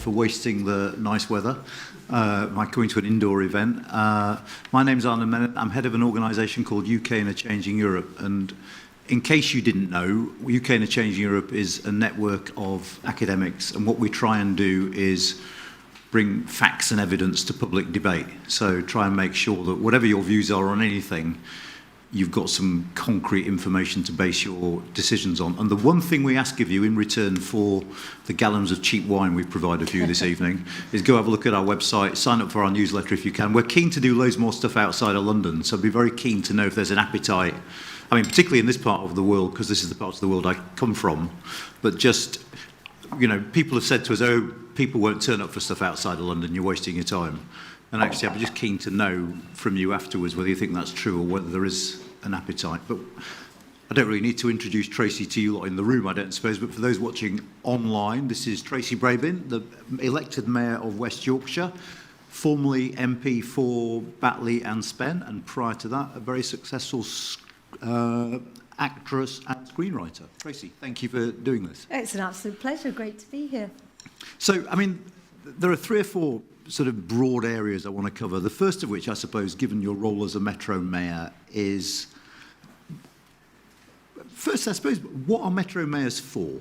for wasting the nice weather by coming to an indoor event. My name's Anand Menon. I'm head of an organisation called UK in a Changing Europe. And in case you didn't know, UK in a Changing Europe is a network of academics. And what we try and do is bring facts and evidence to public debate. So try and make sure that whatever your views are on anything, you've got some concrete information to base your decisions on. And the one thing we ask of you in return for the gallons of cheap wine we've provided for you this evening is go have a look at our website, sign up for our newsletter if you can. We're keen to do loads more stuff outside of London, so I'd be very keen to know if there's an appetite. I mean, particularly in this part of the world, because this is the part of the world I come from, but just, you know, people have said to us, oh, people won't turn up for stuff outside of London, you're wasting your time. And actually, I'd be just keen to know from you afterwards whether you think that's true or whether there is an appetite. But I don't really need to introduce Tracy to you lot in the room, I don't suppose, but for those watching online, this is Tracy Brabin, the elected Mayor of West Yorkshire, formerly MP for Batley and Spen, and prior to that, a very successful actress and screenwriter. Tracy, thank you for doing this. It's an absolute pleasure. Great to be here. So, I mean, there are 3 or 4 sort of broad areas I want to cover. The first of which, I suppose, given your role as a Metro Mayor, is... First, I suppose, what are Metro Mayors for?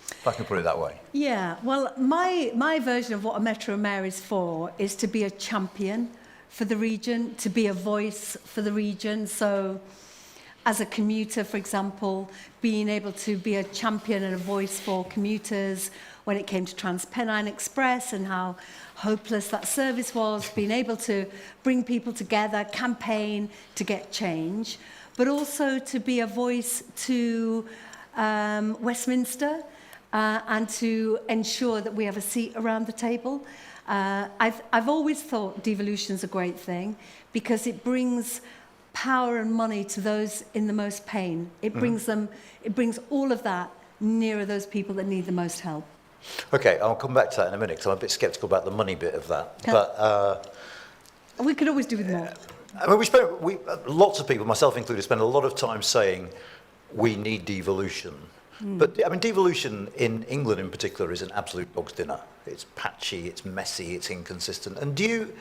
If I can put it that way. Yeah, well, my version of what a Metro Mayor is for is to be a champion for the region, to be a voice for the region. So, as a commuter, for example, being able to be a champion and a voice for commuters when it came to Trans-Pennine Express and how hopeless that service was, being able to bring people together, campaign to get change, but also to be a voice to Westminster and to ensure that we have a seat around the table. I've always thought devolution's a great thing because it brings power and money to those in the most pain. It brings all of that nearer those people that need the most help. Okay, I'll come back to that in a minute because I'm a bit sceptical about the money bit of that. But we could always do with more. I mean, lots of people, myself included, spend a lot of time saying we need devolution. But I mean, devolution in England in particular is an absolute dog's dinner. It's patchy, it's messy, it's inconsistent. And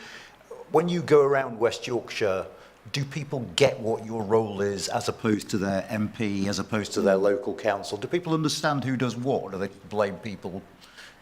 when you go around West Yorkshire, do people get what your role is as opposed to their MP, as opposed to their local council? Do people understand who does what, or do they blame people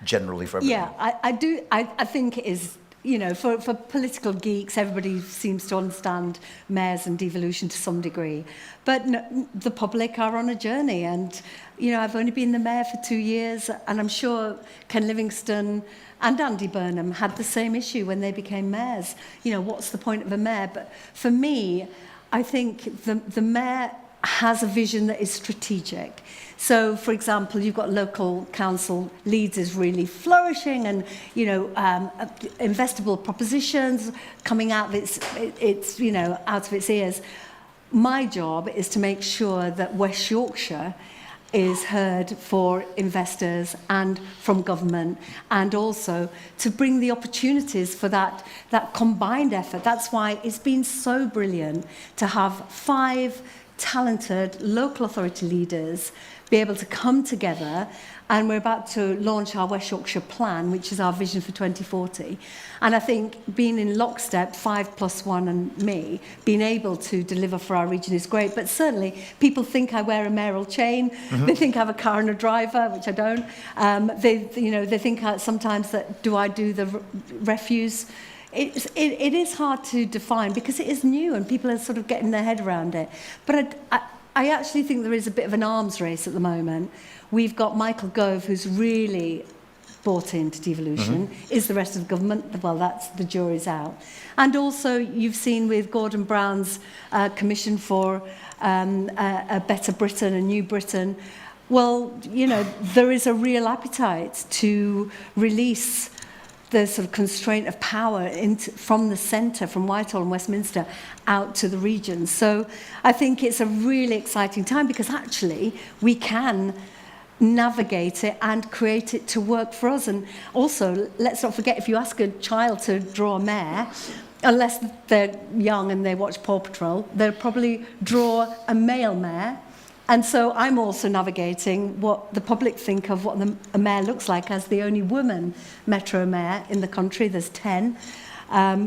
generally for everything? Yeah, I do. I think it is, you know, for political geeks, everybody seems to understand mayors and devolution to some degree. But no, the public are on a journey. And, you know, I've only been the mayor for 2 years, and I'm sure Ken Livingstone and Andy Burnham had the same issue when they became mayors. You know, what's the point of a mayor? But for me, I think the mayor has a vision that is strategic. So, for example, you've got local council, Leeds is really flourishing and, you know, investable propositions coming out of its, you know, out of its ears. My job is to make sure that West Yorkshire is heard for investors and from government, and also to bring the opportunities for that combined effort. That's why it's been so brilliant to have 5 talented local authority leaders be able to come together, and we're about to launch our West Yorkshire plan, which is our vision for 2040. And I think being in lockstep, 5+1 and me, being able to deliver for our region is great. But certainly, people think I wear a mayoral chain. They think I have a car and a driver, which I don't. They think sometimes that do I do the refuse. It is hard to define because it is new and people are sort of getting their head around it. But I actually think there is a bit of an arms race at the moment. We've got Michael Gove, who's really bought into devolution. Is the rest of the government? Well, the jury's out. And also, you've seen with Gordon Brown's commission for a better Britain, a new Britain. Well, you know, there is a real appetite to release the sort of constraint of power from the centre, from Whitehall and Westminster, out to the regions. So I think it's a really exciting time because actually we can navigate it and create it to work for us. And also, let's not forget, if you ask a child to draw a mare, unless they're young and they watch Paw Patrol, they'll probably draw a male mare And so I'm also navigating what the public think of what a mayor looks like as the only woman metro mayor in the country. There's 10.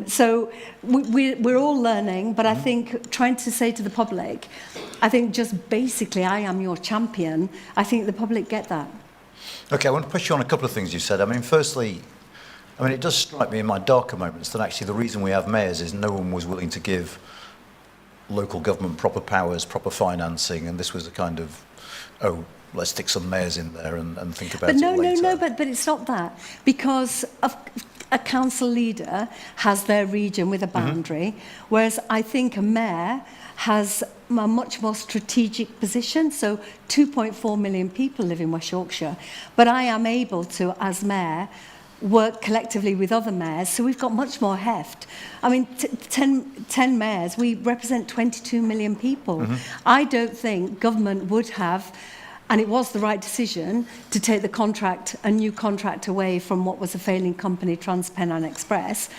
So we're all learning, but I think trying to say to the public, I think just basically I am your champion, I think the public get that. Okay, I want to push you on a couple of things you said. I mean, firstly, it does strike me in my darker moments that actually the reason we have mayors is no one was willing to give local government proper powers, proper financing, and this was a kind of, oh, let's stick some mayors in there and think about it later. No, but it's not that. Because a council leader has their region with a boundary, whereas I think a mayor has a much more strategic position. So 2.4 million people live in West Yorkshire, but I am able to, as mayor, work collectively with other mayors, so we've got much more heft. I mean, 10 mayors, we represent 22 million people. I don't think government would have, and it was the right decision, to take a new contract away from what was a failing company, TransPennine Express.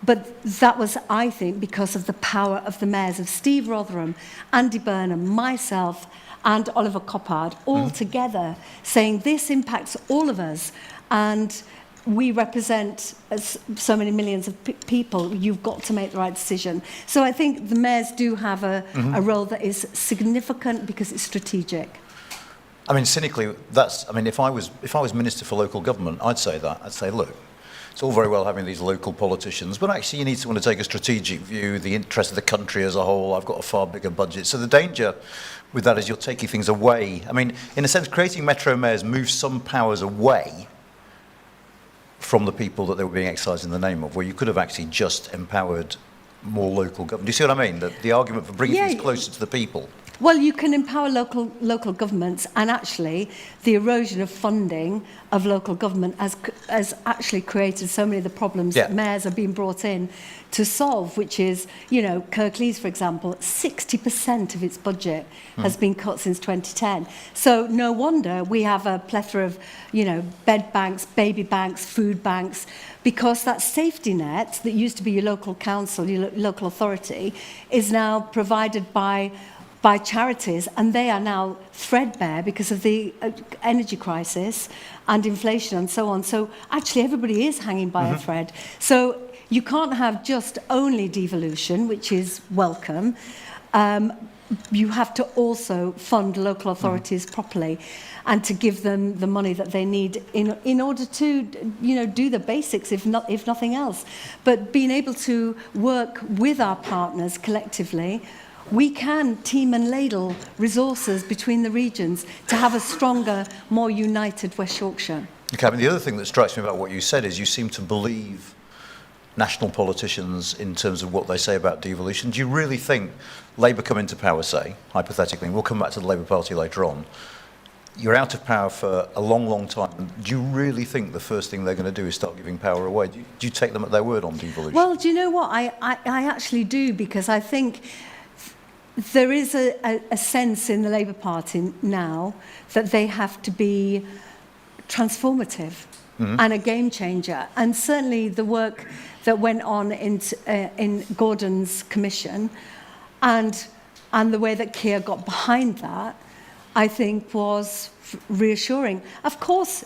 But that was, I think, because of the power of the mayors of Steve Rotherham, Andy Burnham, myself, and Oliver Coppard, all together, saying this impacts all of us, and we represent so many millions of people, you've got to make the right decision. So I think the mayors do have a role that is significant because it's strategic. I mean, cynically, if I was Minister for Local Government, I'd say that. I'd say, look, it's all very well having these local politicians, but actually you need someone to take a strategic view, the interest of the country as a whole. I've got a far bigger budget. So the danger with that is you're taking things away. I mean, in a sense, creating metro mayors moves some powers away from the people that they were being excised in the name of, where you could have actually just empowered more local government. Do you see what I mean? The argument for bringing things closer to the people. Well, you can empower local governments, and actually the erosion of funding of local government has actually created so many of the problems that mayors are being brought in to solve, which is, Kirklees, for example, 60% of its budget has been cut since 2010. So no wonder we have a plethora of, bed banks, baby banks, food banks, because that safety net that used to be your local council, your local authority, is now provided by charities, and they are now threadbare because of the energy crisis and inflation and so on. So actually everybody is hanging by a thread. So you can't have just only devolution, which is welcome. You have to also fund local authorities properly and to give them the money that they need in order to do the basics, if nothing else. But being able to work with our partners collectively, we can team and ladle resources between the regions to have a stronger, more united West Yorkshire. Okay, the other thing that strikes me about what you said is you seem to believe national politicians in terms of what they say about devolution. Do you really think Labour come into power, say, hypothetically, and we'll come back to the Labour Party later on, you're out of power for a long, long time. Do you really think the first thing they're going to do is start giving power away? Do you take them at their word on devolution? Well, do you know what? I actually do, because I think there is a sense in the Labour Party now that they have to be transformative and a game changer. And certainly the work that went on in Gordon's commission and the way that Keir got behind that, I think was reassuring. Of course,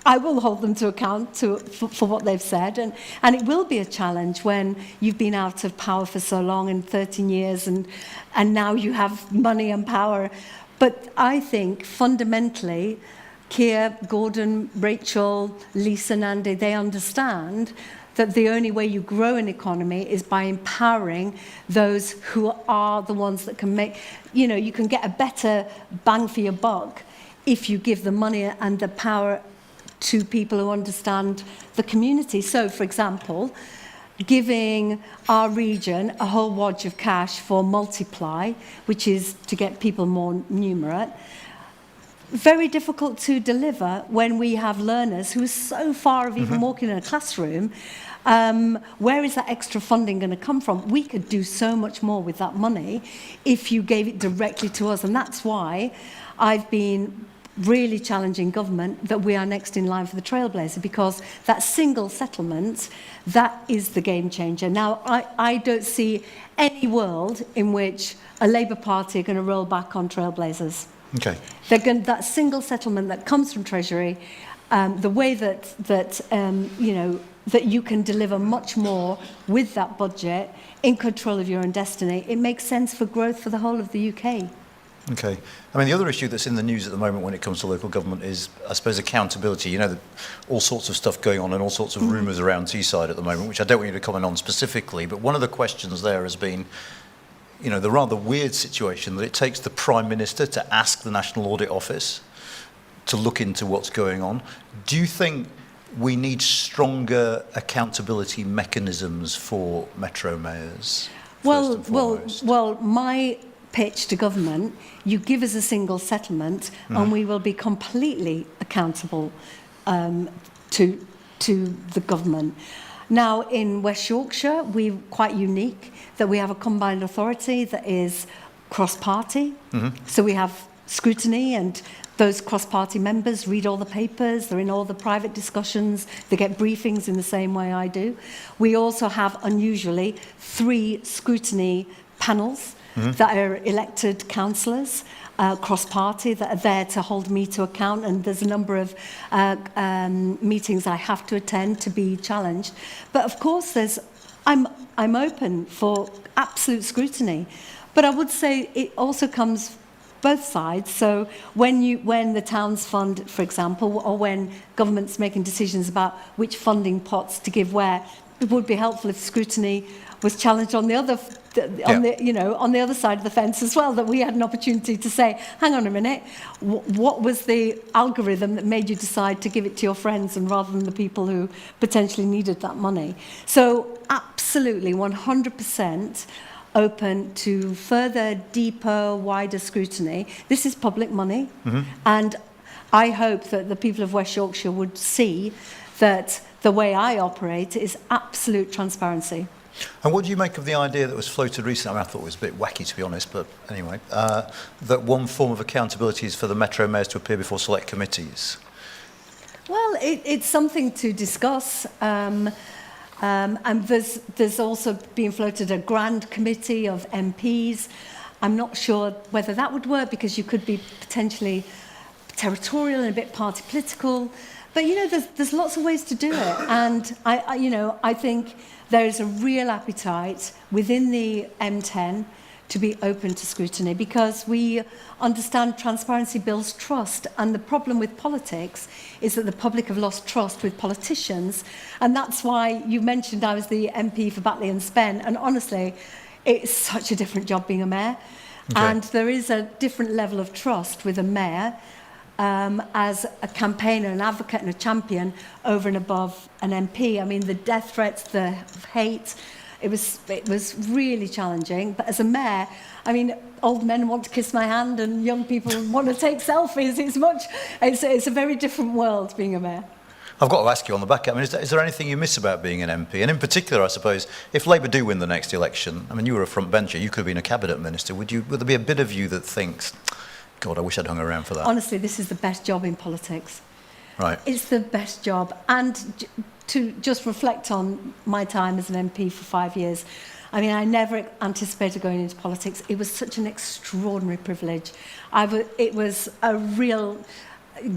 I will hold them to account for what they've said, and it will be a challenge when you've been out of power for so long, in 13 years, and now you have money and power. But I think fundamentally, Keir, Gordon, Rachel, Lisa, Nandi, they understand that the only way you grow an economy is by empowering those who are the ones that can make, you can get a better bang for your buck if you give the money and the power to people who understand the community. So, for example, giving our region a whole wodge of cash for multiply, which is to get people more numerate, very difficult to deliver when we have learners who are so far of even walking in a classroom. Where is that extra funding going to come from? We could do so much more with that money if you gave it directly to us, and that's why I've been really challenging government that we are next in line for the trailblazer, because that single settlement, that is the game changer. Now, I don't see any world in which a Labour Party are going to roll back on trailblazers. Okay. That single settlement that comes from Treasury, the way that you can deliver much more with that budget in control of your own destiny, it makes sense for growth for the whole of the UK. Okay. I mean, the other issue that's in the news at the moment when it comes to local government is, I suppose, accountability. You know, all sorts of stuff going on and all sorts of rumours around Teesside at the moment, which I don't want you to comment on specifically, but one of the questions there has been, you know, the rather weird situation that it takes the Prime Minister to ask the National Audit Office to look into what's going on. Do you think we need stronger accountability mechanisms for metro mayors? Well, my pitch to government, you give us a single settlement and we will be completely accountable to the government. Now, in West Yorkshire, we're quite unique that we have a combined authority that is cross-party. So we have scrutiny, and those cross-party members read all the papers, they're in all the private discussions, they get briefings in the same way I do. We also have, unusually, 3 scrutiny panels that are elected councillors, cross-party, that are there to hold me to account, and there's a number of meetings I have to attend to be challenged. But of course, I'm open for absolute scrutiny. But I would say it also comes both sides. So when the towns fund, for example, or when government's making decisions about which funding pots to give where, it would be helpful if scrutiny was challenged on the other on the other side of the fence as well, that we had an opportunity to say, hang on a minute, what was the algorithm that made you decide to give it to your friends and rather than the people who potentially needed that money? So absolutely 100% open to further, deeper, wider scrutiny. This is public money, and I hope that the people of West Yorkshire would see that the way I operate is absolute transparency. And what do you make of the idea that was floated recently? I mean, I thought it was a bit wacky, to be honest, but anyway, that one form of accountability is for the metro mayors to appear before select committees? Well, it's something to discuss. And there's also being floated a grand committee of MPs. I'm not sure whether that would work, because you could be potentially territorial and a bit party political. But, you know, there's lots of ways to do it. And, I think there is a real appetite within the M10 to be open to scrutiny, because we understand transparency builds trust. And the problem with politics is that the public have lost trust with politicians. And that's why you mentioned I was the MP for Batley and Spen. And honestly, it's such a different job being a mayor. Okay. And there is a different level of trust with a mayor as a campaigner, an advocate and a champion over and above an MP. I mean, the death threats, the hate, it was really challenging. But as a mayor, I mean, old men want to kiss my hand and young people want to take selfies. It's a very different world being a mayor. I've got to ask you on the back, I mean, is there anything you miss about being an MP? And in particular, I suppose, if Labour do win the next election, I mean, you were a front bencher, you could have been a cabinet minister, would there be a bit of you that thinks, God, I wish I'd hung around for that? Honestly, this is the best job in politics. Right. It's the best job. And to just reflect on my time as an MP for 5 years, I mean, I never anticipated going into politics. It was such an extraordinary privilege. It was a real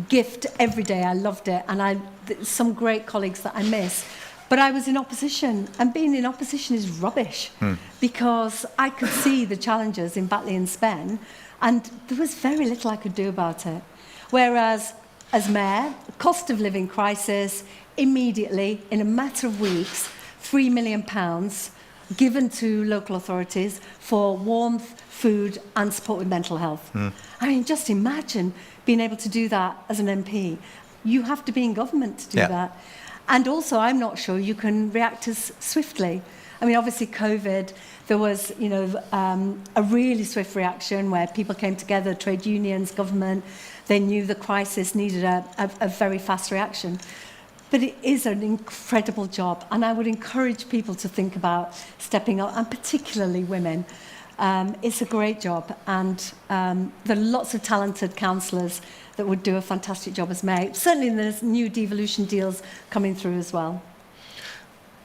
gift every day. I loved it. And some great colleagues that I miss. But I was in opposition, and being in opposition is rubbish, because I could see the challenges in Batley and Spen, and there was very little I could do about it. Whereas, as mayor, cost of living crisis, immediately, in a matter of weeks, £3 million given to local authorities for warmth, food, and support with mental health. I mean, just imagine being able to do that as an MP. You have to be in government to do that. And also, I'm not sure you can react as swiftly. I mean, obviously, COVID, there was, a really swift reaction where people came together, trade unions, government. They knew the crisis needed a very fast reaction. But it is an incredible job, and I would encourage people to think about stepping up, and particularly women. It's a great job, and there are lots of talented councillors that would do a fantastic job as mayor. Certainly there's new devolution deals coming through as well.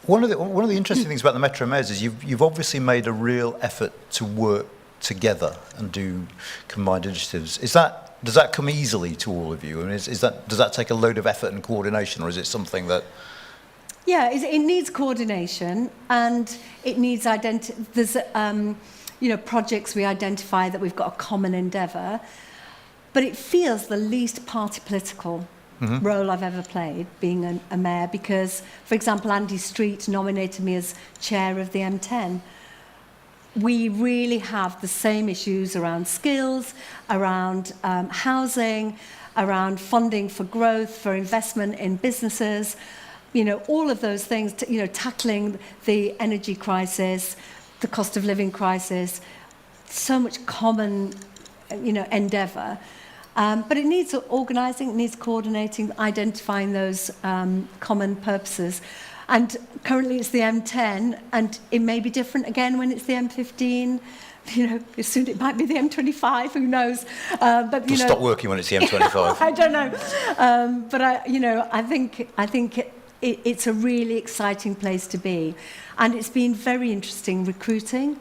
One of the interesting things about the Metro Mayors is you've obviously made a real effort to work together and do combined initiatives. Does that come easily to all of you? I mean, does that take a load of effort and coordination, or is it something that... Yeah, it needs coordination, and it needs there's projects we identify that we've got a common endeavour, but it feels the least party political role I've ever played, being a mayor, because, for example, Andy Street nominated me as chair of the M10. We really have the same issues around skills, around housing, around funding for growth, for investment in businesses, all of those things, tackling the energy crisis, the cost of living crisis, so much common, endeavour. But it needs organising, it needs coordinating, identifying those common purposes. And currently it's the M10, and it may be different again when it's the M15. Soon it might be the M25, who knows? But It'll stop working when it's the M25. I don't know. But I think it's a really exciting place to be. And it's been very interesting recruiting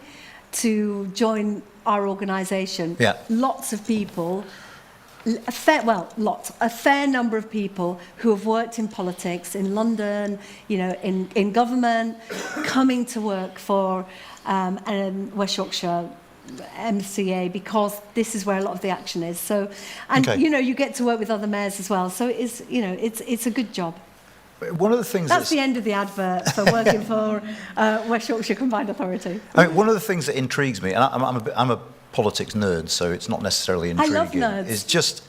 to join our organisation. Yeah. Lots of people, a fair number of people who have worked in politics in London, in government, coming to work for West Yorkshire MCA, because this is where a lot of the action is. So, and Okay. you get to work with other mayors as well. So it's a good job. One of the things That's the end of the advert for working for West Yorkshire Combined Authority. I mean, one of the things that intrigues me, and I'm a politics nerd, so it's not necessarily intriguing. I love nerds. Is just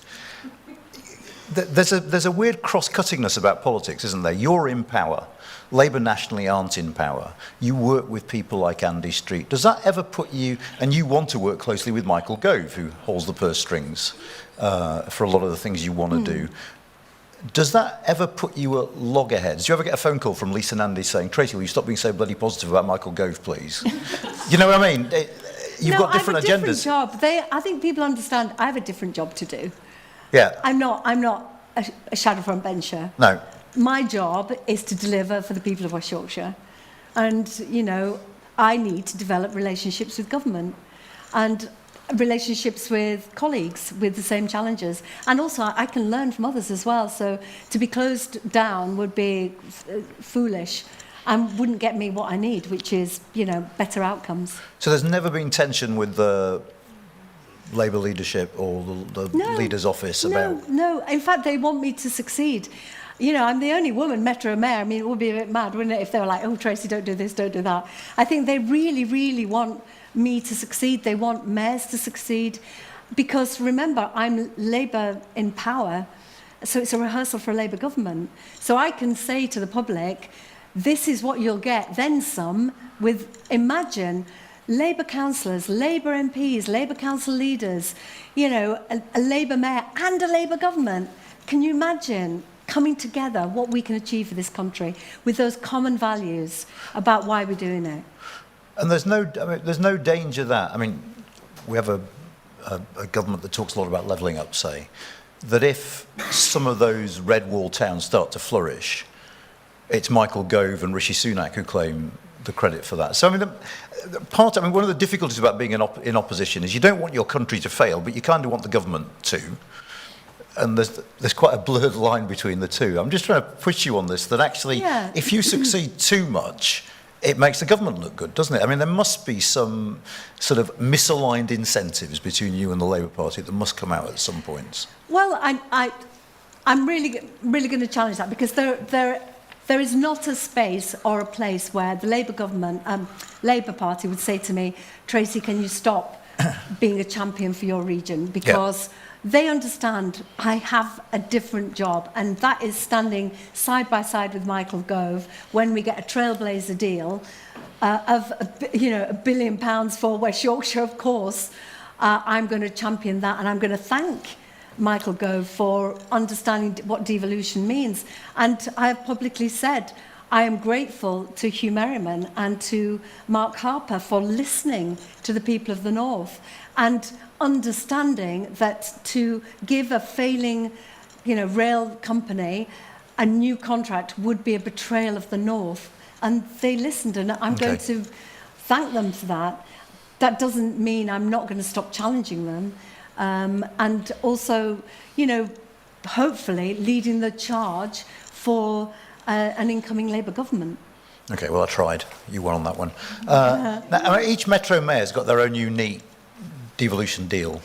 there's a weird cross-cuttingness about politics, isn't there? You're in power. Labour nationally aren't in power. You work with people like Andy Street. Does that ever put you, and you want to work closely with Michael Gove, who holds the purse strings for a lot of the things you want to do. Does that ever put you at loggerheads? Do you ever get a phone call from Lisa and Andy saying, Tracy, will you stop being so bloody positive about Michael Gove, please? You know what I mean? You've got different agendas. I have a different job. I think people understand I have a different job to do. Yeah. I'm not a shadow front bencher. No. My job is to deliver for the people of West Yorkshire. And, I need to develop relationships with government and relationships with colleagues with the same challenges. And also, I can learn from others as well. So to be closed down would be foolish and wouldn't get me what I need, which is, better outcomes. So there's never been tension with the Labour leadership or the leader's office about... No. In fact, they want me to succeed. I'm the only woman Metro Mayor. I mean, it would be a bit mad, wouldn't it, if they were like, oh, Tracy, don't do this, don't do that. I think they really, really want me to succeed. They want mayors to succeed. Because remember, I'm Labour in power, so it's a rehearsal for a Labour government. So I can say to the public, this is what you'll get, then some, imagine Labour councillors, Labour MPs, Labour council leaders, a Labour mayor and a Labour government. Can you imagine coming together what we can achieve for this country with those common values about why we're doing it? And there's no danger that, we have a government that talks a lot about levelling up, say, that if some of those red wall towns start to flourish, it's Michael Gove and Rishi Sunak who claim the credit for that. So, one of the difficulties about being in opposition is you don't want your country to fail, but you kind of want the government to. And there's quite a blurred line between the two. I'm just trying to push you on this, that actually, if you succeed too much, it makes the government look good, doesn't it? There must be some sort of misaligned incentives between you and the Labour Party that must come out at some points. Well, I'm really going to challenge that, because there is not a space or a place where the Labour government, Labour Party would say to me, Tracy, can you stop being a champion for your region? Because they understand I have a different job, and that is standing side by side with Michael Gove when we get a trailblazer deal of £1 billion for West Yorkshire, of course. I'm going to champion that, and I'm going to thank Michael Gove for understanding what devolution means. And I have publicly said I am grateful to Hugh Merriman and to Mark Harper for listening to the people of the North and understanding that to give a failing, rail company a new contract would be a betrayal of the North. And they listened, and I'm going to thank them for that. That doesn't mean I'm not going to stop challenging them. And also, hopefully leading the charge for an incoming Labour government. Okay, well, I tried. You won on that one. Now, each Metro Mayor's got their own unique devolution deal.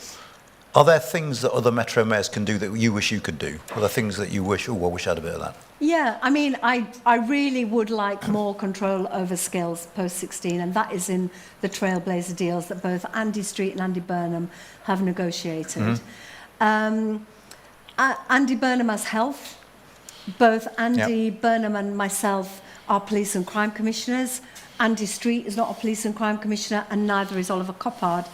Are there things that other Metro Mayors can do that you wish you could do? Are there things that you wish, I wish I had a bit of that? Yeah, I mean, I really would like more control over skills post-16, and that is in the Trailblazer deals that both Andy Street and Andy Burnham have negotiated. Andy Burnham has health. Both Andy Burnham and myself are police and crime commissioners. Andy Street is not a police and crime commissioner, and neither is Oliver Coppard.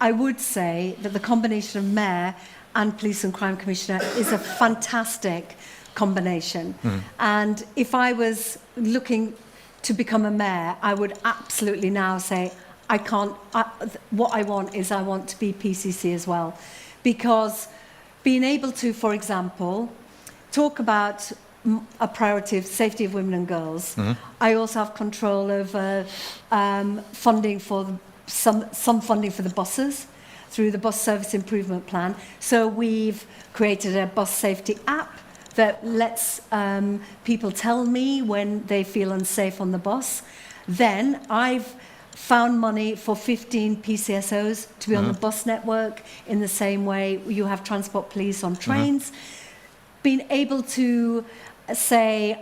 I would say that the combination of mayor and police and crime commissioner is a fantastic combination. And if I was looking to become a mayor, I would absolutely now say, what I want is I want to be PCC as well. Because being able to, for example, talk about a priority of safety of women and girls. I also have control over funding for some funding for the buses through the bus service improvement plan. So we've created a bus safety app that lets people tell me when they feel unsafe on the bus. Then I've found money for 15 PCSOs to be on the bus network in the same way you have transport police on trains. Being able to say,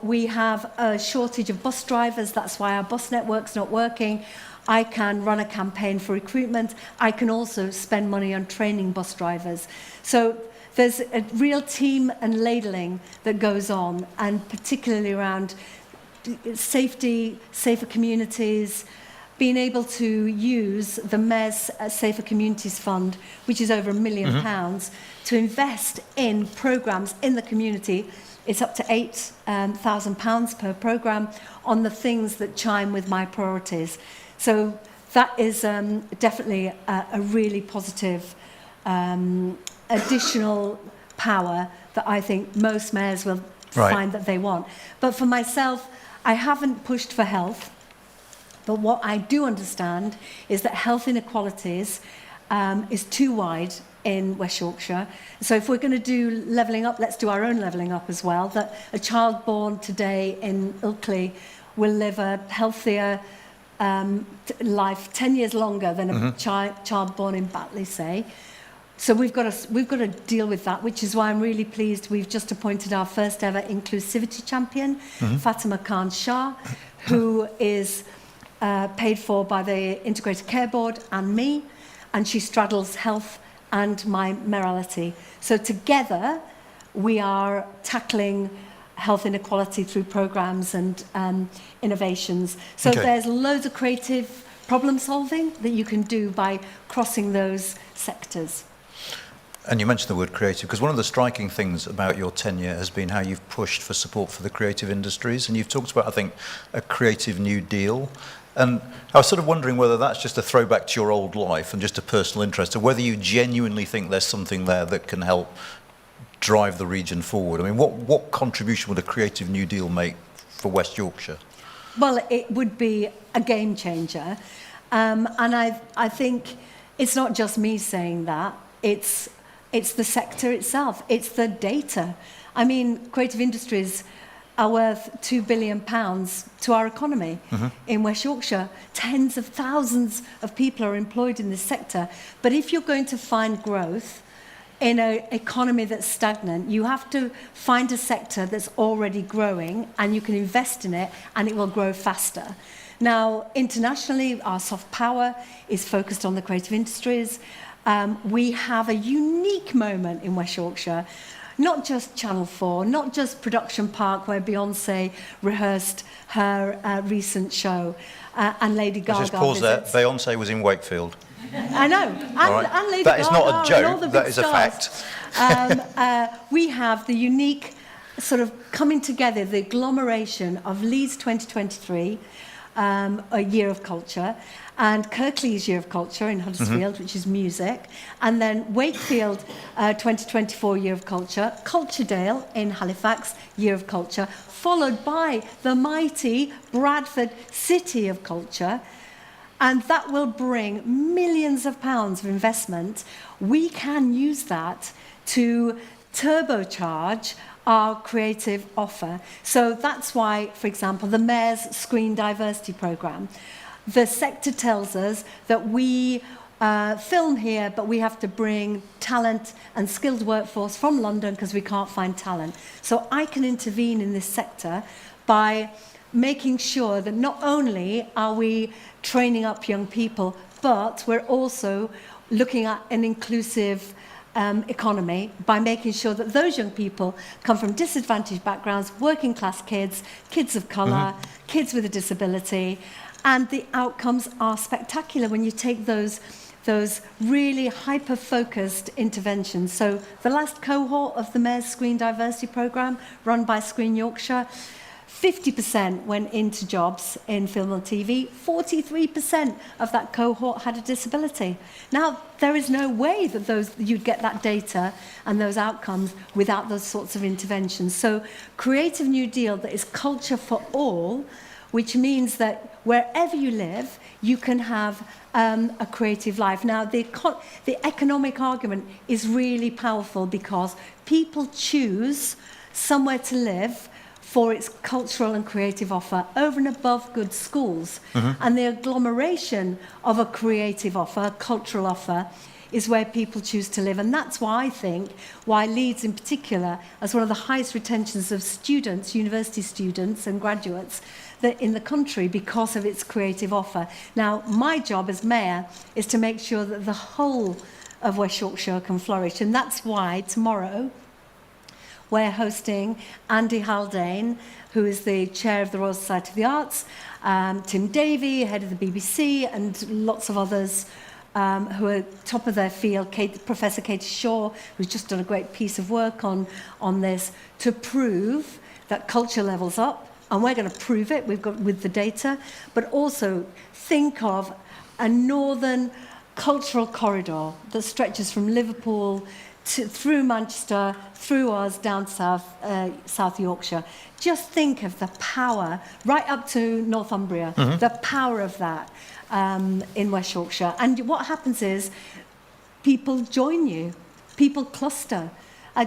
we have a shortage of bus drivers, that's why our bus network's not working. I can run a campaign for recruitment. I can also spend money on training bus drivers. So there's a real team and labelling that goes on, and particularly around safety, safer communities, being able to use the Mayor's Safer Communities Fund, which is over £1 million, to invest in programmes in the community. It's up to £8,000 per programme on the things that chime with my priorities. So that is definitely a really positive additional power that I think most mayors will find that they want. But for myself, I haven't pushed for health. But what I do understand is that health inequalities is too wide in West Yorkshire. So if we're going to do levelling up, let's do our own levelling up as well. That a child born today in Ilkley will live a healthier life 10 years longer than a child born in Batley, say. So we've got to deal with that, which is why I'm really pleased we've just appointed our first ever inclusivity champion, Fatima Khan Shah, who is paid for by the Integrated Care Board and me, and she straddles health and my morality. So together we are tackling health inequality through programmes and innovations. So there's loads of creative problem solving that you can do by crossing those sectors. And you mentioned the word creative, because one of the striking things about your tenure has been how you've pushed for support for the creative industries, and you've talked about, I think, a creative new deal. And I was sort of wondering whether that's just a throwback to your old life and just a personal interest, or whether you genuinely think there's something there that can help drive the region forward. I mean, what contribution would a creative new deal make for West Yorkshire? Well, it would be a game changer. And I think it's not just me saying that. It's the sector itself. It's the data. I mean, creative industries are worth £2 billion to our economy in West Yorkshire. Tens of thousands of people are employed in this sector. But if you're going to find growth in an economy that's stagnant, you have to find a sector that's already growing, and you can invest in it and it will grow faster. Now, internationally, our soft power is focused on the creative industries. We have a unique moment in West Yorkshire, not just Channel 4, not just Production Park, where Beyoncé rehearsed her recent show, and Lady Gaga. Just pause there. Beyoncé was in Wakefield. I know, and Lady Gaga. That is not a joke, that is a fact. We have the unique sort of coming together, the agglomeration of Leeds 2023, a year of culture, and Kirklees Year of Culture in Huddersfield, which is music, and then Wakefield 2024 Year of Culture, Culturedale in Halifax Year of Culture, followed by the mighty Bradford City of Culture, and that will bring millions of pounds of investment. We can use that to turbocharge our creative offer. So that's why, for example, the Mayor's Screen Diversity Programme, the sector tells us that we film here, but we have to bring talent and skilled workforce from London because we can't find talent. So I can intervene in this sector by making sure that not only are we training up young people, but we're also looking at an inclusive economy by making sure that those young people come from disadvantaged backgrounds, working class kids, kids of colour, kids with a disability, and the outcomes are spectacular when you take those really hyper-focused interventions. So the last cohort of the Mayor's Screen Diversity Programme, run by Screen Yorkshire, 50% went into jobs in film and TV. 43% of that cohort had a disability. Now, there is no way that you'd get that data and those outcomes without those sorts of interventions. So, Creative New Deal that is culture for all, which means that wherever you live, you can have a creative life. Now, the economic argument is really powerful because people choose somewhere to live for its cultural and creative offer over and above good schools. And the agglomeration of a creative offer, a cultural offer, is where people choose to live. And that's why I think, why Leeds in particular, has one of the highest retentions of students, university students and graduates in the country because of its creative offer. Now, my job as Mayor is to make sure that the whole of West Yorkshire can flourish. And that's why tomorrow, we're hosting Andy Haldane, who is the chair of the Royal Society of the Arts, Tim Davey, head of the BBC, and lots of others who are top of their field, Professor Katie Shaw, who's just done a great piece of work on this, to prove that culture levels up, and we're going to prove it with the data, but also think of a northern cultural corridor that stretches from Liverpool through Manchester, through us, down South Yorkshire. Just think of the power, right up to Northumbria, the power of that in West Yorkshire. And what happens is people join you, people cluster.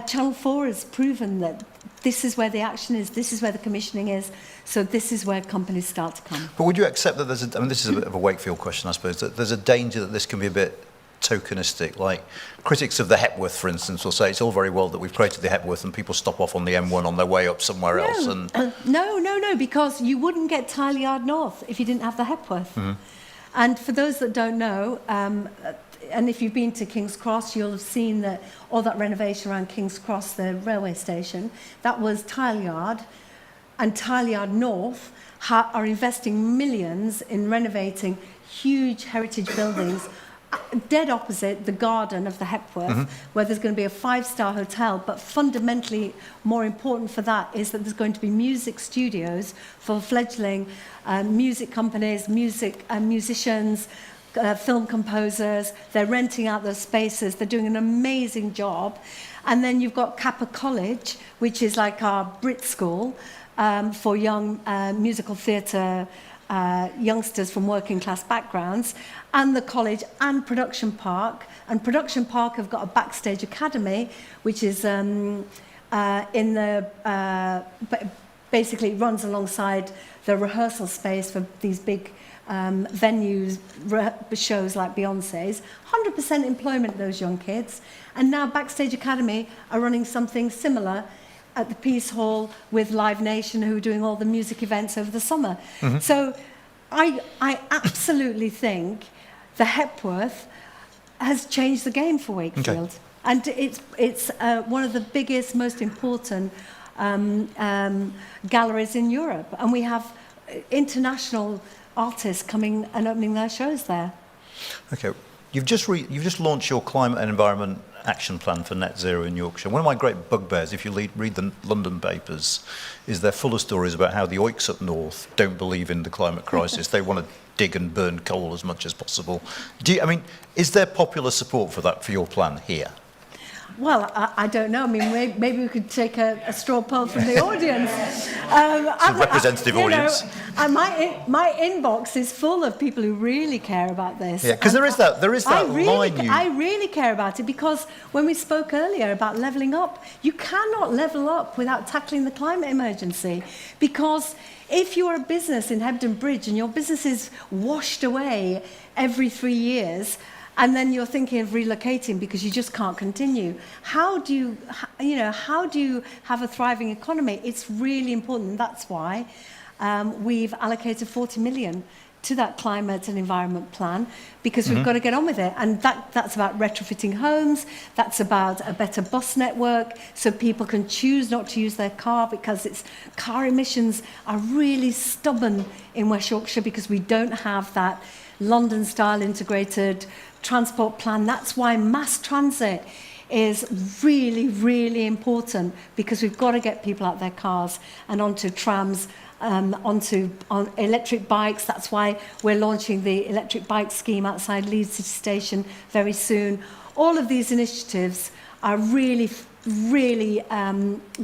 Channel 4 has proven that this is where the action is, this is where the commissioning is, so this is where companies start to come. But would you accept that there's this is a bit of a Wakefield question, I suppose, that there's a danger that this can be a bit tokenistic? Like critics of the Hepworth, for instance, will say it's all very well that we've created the Hepworth and people stop off on the M1 on their way up somewhere else. And No, because you wouldn't get Tileyard North if you didn't have the Hepworth. And for those that don't know, and if you've been to King's Cross, you'll have seen that all that renovation around King's Cross, the railway station, that was Tileyard, and Tileyard North are investing millions in renovating huge heritage buildings dead opposite the garden of the Hepworth, where there's going to be a 5-star hotel. But fundamentally more important for that is that there's going to be music studios for fledgling music companies, musicians, film composers. They're renting out those spaces. They're doing an amazing job. And then you've got Kappa College, which is like our Brit school for young musical theatre youngsters from working class backgrounds, and the college and Production Park. And Production Park have got a backstage academy, which is basically runs alongside the rehearsal space for these big venues, shows like Beyonce's. 100% employment, those young kids. And now Backstage Academy are running something similar at the Peace Hall with Live Nation, who are doing all the music events over the summer. So I absolutely think the Hepworth has changed the game for Wakefield. And it's one of the biggest, most important galleries in Europe. And we have international artists coming and opening their shows there. Okay. You've just launched your climate and environment action plan for net zero in Yorkshire. One of my great bugbears, if you read the London papers, is they're full of stories about how the oiks up north don't believe in the climate crisis. They want to dig and burn coal as much as possible. Is there popular support for that, for your plan here? Well, I don't know. I mean, maybe we could take a straw poll from the audience. Representative audience. My inbox is full of people who really care about this. Yeah, because there is that line. I really care about it, because when we spoke earlier about levelling up, you cannot level up without tackling the climate emergency. Because if you're a business in Hebden Bridge and your business is washed away every 3 years, and then you're thinking of relocating because you just can't continue, how do you have a thriving economy? It's really important. That's why we've allocated 40 million to that climate and environment plan, because we've got to get on with it. And that's about retrofitting homes. That's about a better bus network, so people can choose not to use their car, because car emissions are really stubborn in West Yorkshire because we don't have that London-style integrated transport plan. That's why mass transit is really, really important, because we've got to get people out their cars and onto trams, on electric bikes. That's why we're launching the electric bike scheme outside Leeds City Station very soon. All of these initiatives are really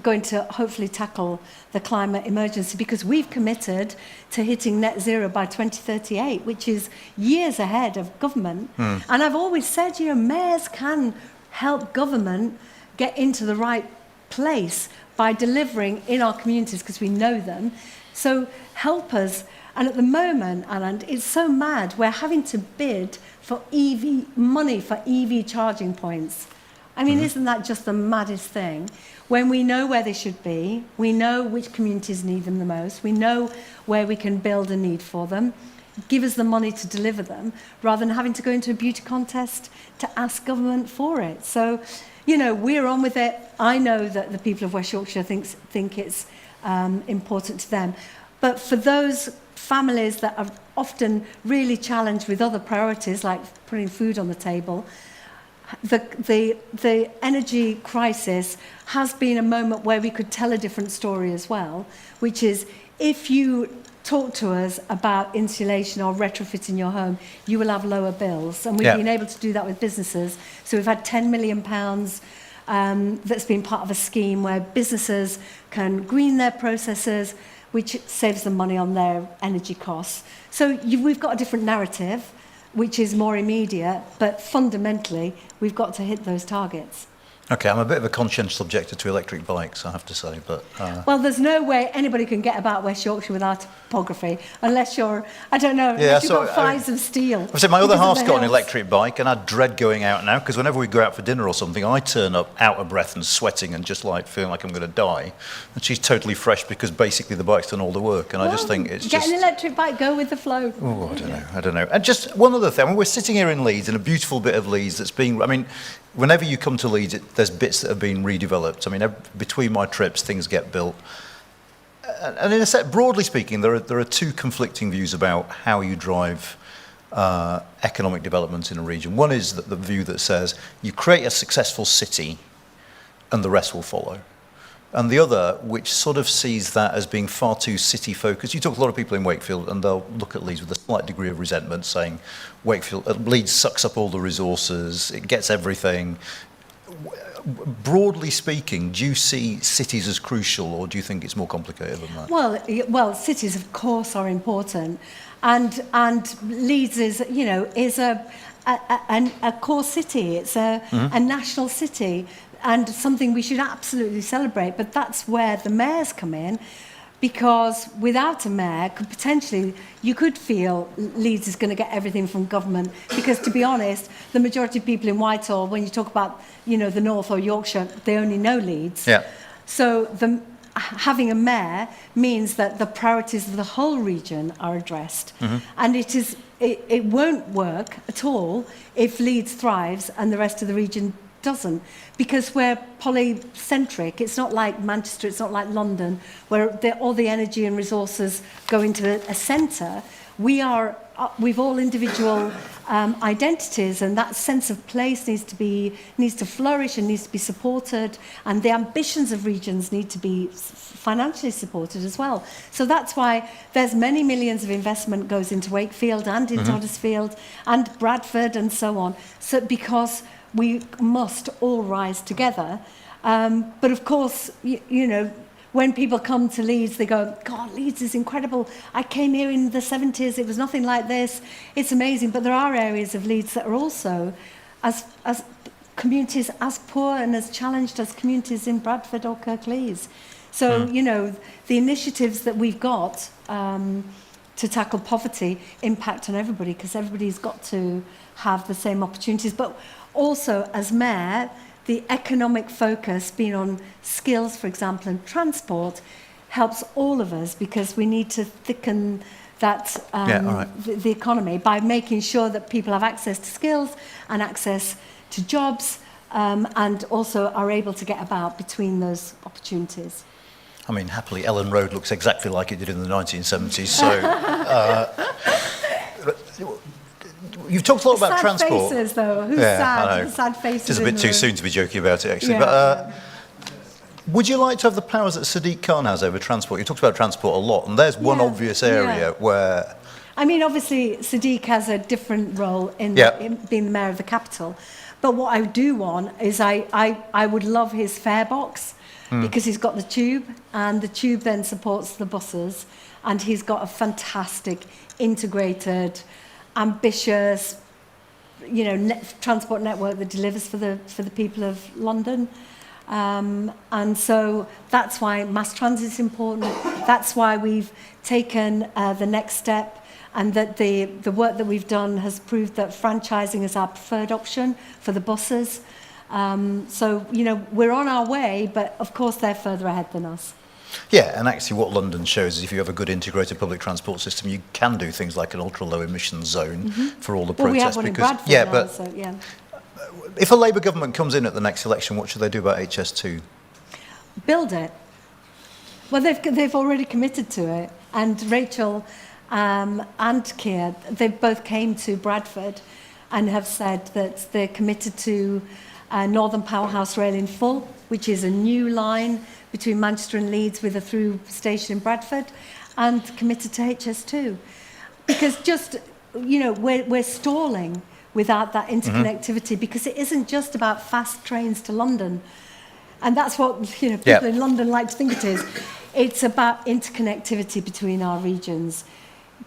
going to hopefully tackle the climate emergency, because we've committed to hitting net zero by 2038, which is years ahead of government. And I've always said, mayors can help government get into the right place by delivering in our communities, because we know them. So help us. And at the moment, Anand, it's so mad. We're having to bid for money for EV charging points. I mean, isn't that just the maddest thing? When we know where they should be, we know which communities need them the most, we know where we can build a need for them, give us the money to deliver them, rather than having to go into a beauty contest to ask government for it. So, we're on with it. I know that the people of West Yorkshire think it's important to them. But for those families that are often really challenged with other priorities, like putting food on the table, the energy crisis has been a moment where we could tell a different story as well, which is, if you talk to us about insulation or retrofitting your home, you will have lower bills. And we've been able to do that with businesses. So we've had £10 million that's been part of a scheme where businesses can green their processes, which saves them money on their energy costs. So we've got a different narrative, which is more immediate, but fundamentally, we've got to hit those targets. Okay, I'm a bit of a conscientious objector to electric bikes, I have to say, but... Well, there's no way anybody can get about West Yorkshire without topography, unless you're, unless you've got thighs of steel. I said my other half's got an electric bike, and I dread going out now, because whenever we go out for dinner or something, I turn up out of breath and sweating and just feeling like I'm going to die. And she's totally fresh, because basically the bike's done all the work, and I just think it's Get an electric bike, go with the flow. Oh, I don't know. And just one other thing, we're sitting here in Leeds, in a beautiful bit of Leeds that's being, whenever you come to Leeds, there's bits that have been redeveloped. Between my trips, things get built. And in a set, broadly speaking, there are two conflicting views about how you drive economic development in a region. One is the view that says you create a successful city and the rest will follow. And the other, which sort of sees that as being far too city-focused. You talk to a lot of people in Wakefield, and they'll look at Leeds with a slight degree of resentment, saying Leeds sucks up all the resources, it gets everything. Broadly speaking, do you see cities as crucial, or do you think it's more complicated than that? Well, cities, of course, are important, and Leeds is a core city. It's a national city, and something we should absolutely celebrate. But that's where the mayors come in, because without a mayor, you could feel Leeds is going to get everything from government. Because, to be honest, the majority of people in Whitehall, when you talk about the North or Yorkshire, they only know Leeds. Yeah. So having a mayor means that the priorities of the whole region are addressed. And it won't work at all if Leeds thrives and the rest of the region doesn't, because we're polycentric. It's not like Manchester, it's not like London, where all the energy and resources go into a centre. we've all individual identities, and that sense of place needs to flourish and needs to be supported, and the ambitions of regions need to be financially supported as well. So that's why there's many millions of investment goes into Wakefield and into Huddersfield and Bradford and so on. So because we must all rise together. But of course, you know, when people come to Leeds, they go, God, Leeds is incredible. I came here in the 70s. It was nothing like this. It's amazing. But there are areas of Leeds that are also as communities as poor and as challenged as communities in Bradford or Kirklees. So, you know, the initiatives that we've got to tackle poverty impact on everybody, because everybody's got to have the same opportunities. But also, as mayor, the economic focus being on skills, for example, and transport helps all of us, because we need to thicken that the economy by making sure that people have access to skills and access to jobs, and also are able to get about between those opportunities. I mean, happily, Ellen Road looks exactly like it did in the 1970s. So, you've talked a lot about transport. Sad faces, though. Who's sad? Sad faces. It's a bit too soon to be joking about it, actually. Yeah. But would you like to have the powers that Sadiq Khan has over transport? You talked about transport a lot, and there's one obvious area where... I mean, obviously, Sadiq has a different role in being the mayor of the capital. But what I do want is I would love his fare box, because he's got the tube, and the tube then supports the buses, and he's got a fantastic, integrated, ambitious, you know, transport network that delivers for the people of London. And so that's why mass transit is important. That's why we've taken the next step, and that the work that we've done has proved that franchising is our preferred option for the buses. So, you know, we're on our way, but of course they're further ahead than us. Yeah, and actually what London shows is if you have a good integrated public transport system, you can do things like an ultra-low emissions zone for all the protests. We have one in Bradford now, so, if a Labour government comes in at the next election, what should they do about HS2? Build it. Well, they've already committed to it, and Rachel and Keir, they both came to Bradford and have said that they're committed to Northern Powerhouse Rail in full, which is a new line between Manchester and Leeds with a through station in Bradford, and committed to HS2. Because just, you know, we're stalling without that interconnectivity, because it isn't just about fast trains to London. And that's what, you know, people in London like to think it is. It's about interconnectivity between our regions.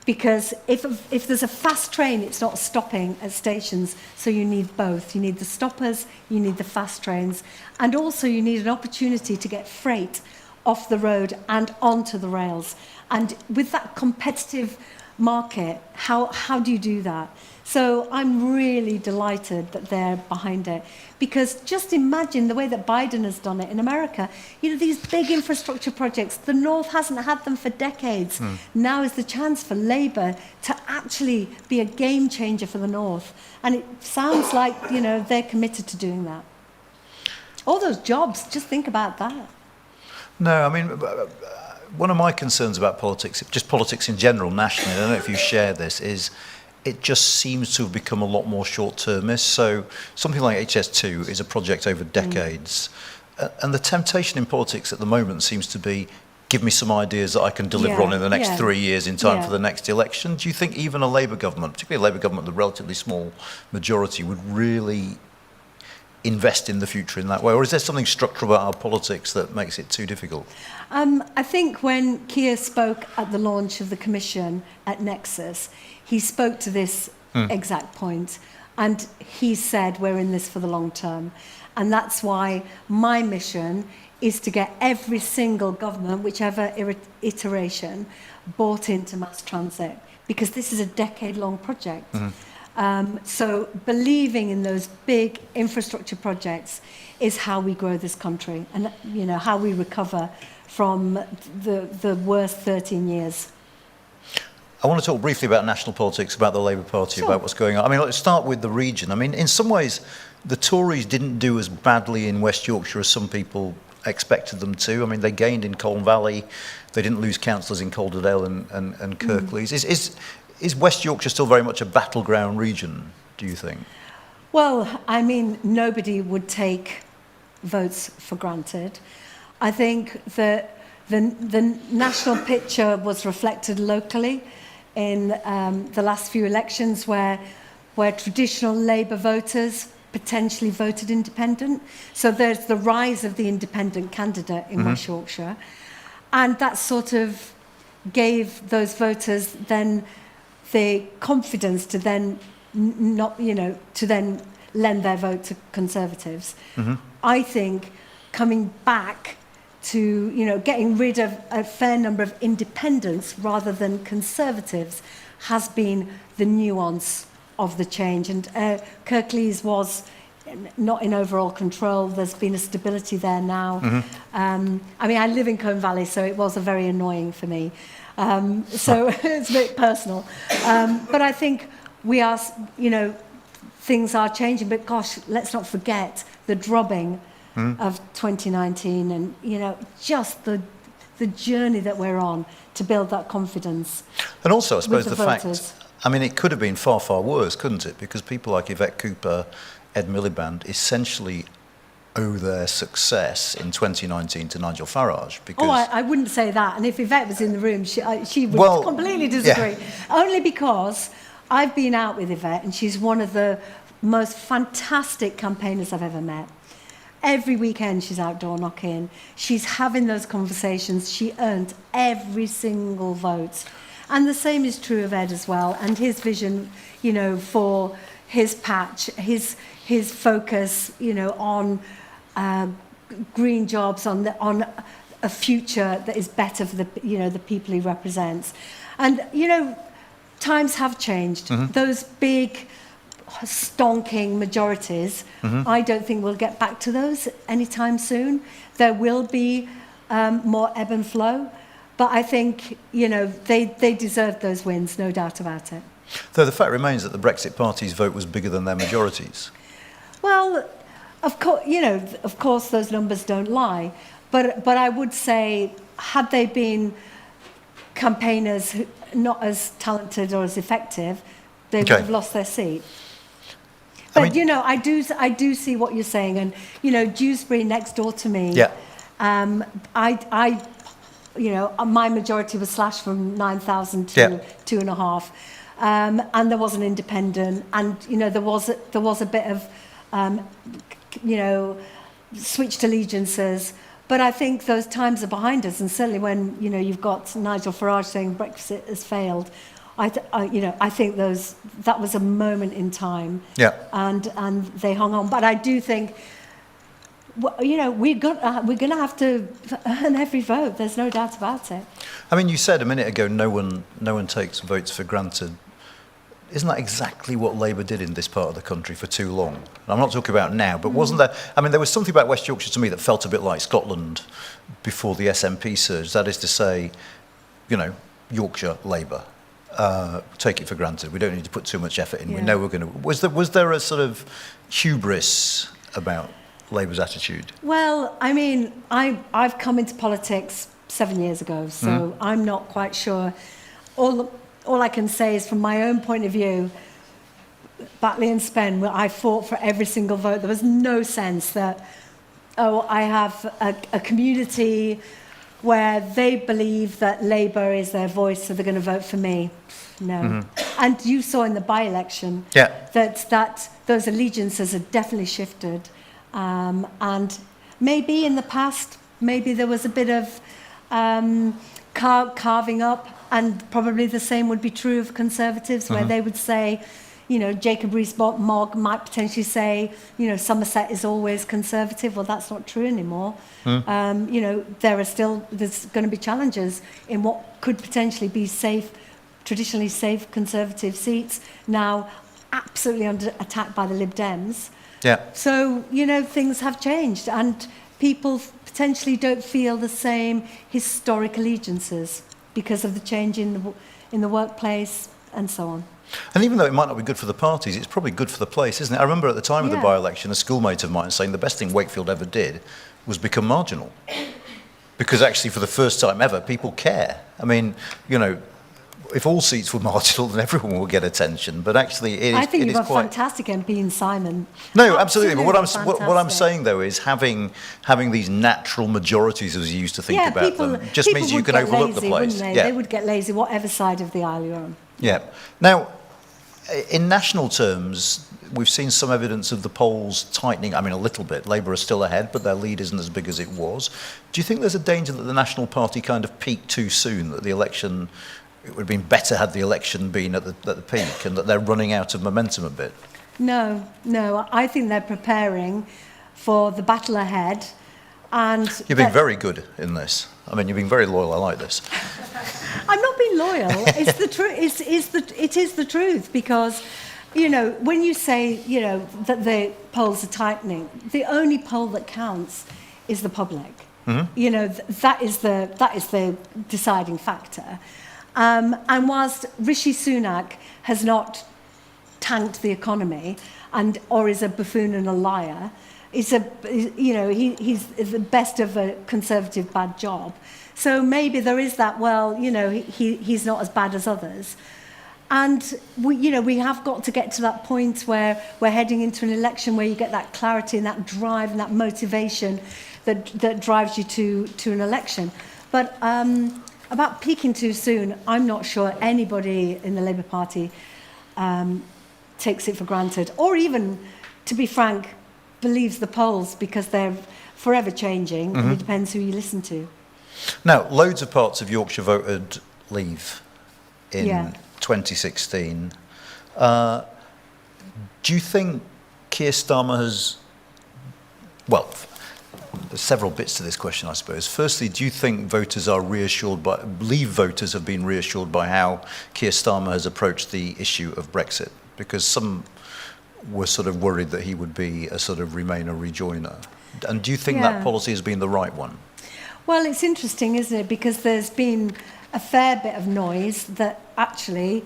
Because if there's a fast train, it's not stopping at stations, so you need both. You need the stoppers, you need the fast trains, and also you need an opportunity to get freight off the road and onto the rails. And with that competitive market, how do you do that? So I'm really delighted that they're behind it, because just imagine the way that Biden has done it in America. You know, these big infrastructure projects, the North hasn't had them for decades. Now is the chance for Labour to actually be a game changer for the North. And it sounds like, you know, they're committed to doing that. All those jobs, just think about that. No, I mean, one of my concerns about politics, just politics in general, nationally, I don't know if you share this, is it just seems to have become a lot more short-termist. So something like HS2 is a project over decades. And the temptation in politics at the moment seems to be, give me some ideas that I can deliver on in the next 3 years in time for the next election. Do you think even a Labour government, particularly a Labour government with a relatively small majority, would really invest in the future in that way? Or is there something structural about our politics that makes it too difficult? I think when Keir spoke at the launch of the Commission at Nexus, he spoke to this exact point, and he said we're in this for the long term. And that's why my mission is to get every single government, whichever iteration, bought into mass transit, because this is a decade-long project. So believing in those big infrastructure projects is how we grow this country, and, you know, how we recover from the worst 13 years. I want to talk briefly about national politics, about the Labour Party, about what's going on. I mean, let's start with the region. I mean, in some ways, the Tories didn't do as badly in West Yorkshire as some people expected them to. I mean, they gained in Colne Valley. They didn't lose councillors in Calderdale and Kirklees. is West Yorkshire still very much a battleground region, do you think? Well, I mean, nobody would take votes for granted. I think that the national picture was reflected locally in the last few elections where traditional Labour voters potentially voted independent. So there's the rise of the independent candidate in West Yorkshire. And that sort of gave those voters then the confidence to then to then lend their vote to Conservatives. I think coming back to, getting rid of a fair number of independents rather than Conservatives has been the nuance of the change. And Kirklees was not in overall control. There's been a stability there now. I mean, I live in Combe Valley, so it was very annoying for me. So it's a bit personal. But I think we are, things are changing. But gosh, let's not forget the drubbing of 2019 and, just the journey that we're on to build that confidence. And also, I suppose, the voters. fact, I mean, it could have been far, far worse, couldn't it? Because people like Yvette Cooper, Ed Miliband, essentially owe their success in 2019 to Nigel Farage. Because I wouldn't say that. And if Yvette was in the room, she would completely disagree. Yeah. Only because I've been out with Yvette and she's one of the most fantastic campaigners I've ever met. Every weekend she's outdoor knocking. She's having those conversations. She earned every single vote. And the same is true of Ed as well. And his vision, for his patch, his focus, on green jobs, on a future that is better for the people he represents. And, times have changed. Those big stonking majorities, I don't think we'll get back to those anytime soon. There will be more ebb and flow, but I think, they deserve those wins, no doubt about it. Though the fact remains that the Brexit Party's vote was bigger than their majorities. Well, of course those numbers don't lie, but I would say, had they been campaigners not as talented or as effective, they would have lost their seat. But I do see what you're saying, and Dewsbury next door to me. Yeah. My majority was slashed from 9,000 to 2.5, and there was an independent, and there was a bit of switched allegiances. But I think those times are behind us, and certainly when you've got Nigel Farage saying Brexit has failed. I think that was a moment in time, and they hung on. But I do think, we're going to have to earn every vote. There's no doubt about it. I mean, you said a minute ago, no one takes votes for granted. Isn't that exactly what Labour did in this part of the country for too long? And I'm not talking about now, but wasn't there? I mean, there was something about West Yorkshire to me that felt a bit like Scotland before the SNP surge. That is to say, Yorkshire Labour. Take it for granted. We don't need to put too much effort in. We know we're going to. Was there a sort of hubris about Labour's attitude? Well, I mean, I've come into politics 7 years ago, so I'm not quite sure. All I can say is, from my own point of view, Batley and Spen, I fought for every single vote. There was no sense that, I have a community where they believe that Labour is their voice, so they're going to vote for me. No. And you saw in the by-election that those allegiances had definitely shifted. And maybe in the past, maybe there was a bit of carving up, and probably the same would be true of Conservatives, where they would say, Jacob Rees-Mogg might potentially say, Somerset is always Conservative. Well, that's not true anymore. There's going to be challenges in what could potentially be traditionally safe Conservative seats, now absolutely under attack by the Lib Dems. Yeah. So, things have changed, and people potentially don't feel the same historic allegiances because of the change in the workplace and so on. And even though it might not be good for the parties, it's probably good for the place, isn't it? I remember at the time of the by-election, a schoolmate of mine saying the best thing Wakefield ever did was become marginal. Because actually, for the first time ever, people care. I mean, if all seats were marginal, then everyone would get attention. But actually, I think you've got quite... fantastic MP in Simon. No, absolutely. But what I'm fantastic. saying though is having these natural majorities, as you used to think about them, just people means you would can get overlook lazy, the place. Wouldn't they? Yeah. They would get lazy, whatever side of the aisle you're on. Yeah. Now, in national terms, we've seen some evidence of the polls tightening. I mean, a little bit. Labour are still ahead, but their lead isn't as big as it was. Do you think there's a danger that the National Party kind of peaked too soon, that the election, it would have been better had the election been at the peak, and that they're running out of momentum a bit? No. I think they're preparing for the battle ahead. And You've been very good in this. I mean, you've been very loyal. I like this. I'm not being loyal. It's the truth. It is the truth, because, you know, when you say, you know, that the polls are tightening, the only poll that counts is the public. Mm-hmm. You know, that is the deciding factor. And whilst Rishi Sunak has not tanked the economy or is a buffoon and a liar, he's the best of a Conservative bad job. So maybe there is that, well, you know, he's not as bad as others. And we have got to get to that point where we're heading into an election where you get that clarity and that drive and that motivation that drives you to an election. But about peaking too soon, I'm not sure anybody in the Labour Party takes it for granted, or even, to be frank, believes the polls, because they're forever changing, and it depends who you listen to. Now, loads of parts of Yorkshire voted Leave in 2016. Do you think Keir Starmer has... Well, there's several bits to this question, I suppose. Firstly, do you think voters are reassured by... Leave voters have been reassured by how Keir Starmer has approached the issue of Brexit? Because some were sort of worried that he would be a sort of Remainer rejoiner. And do you think that policy has been the right one? Well, it's interesting, isn't it? Because there's been a fair bit of noise that actually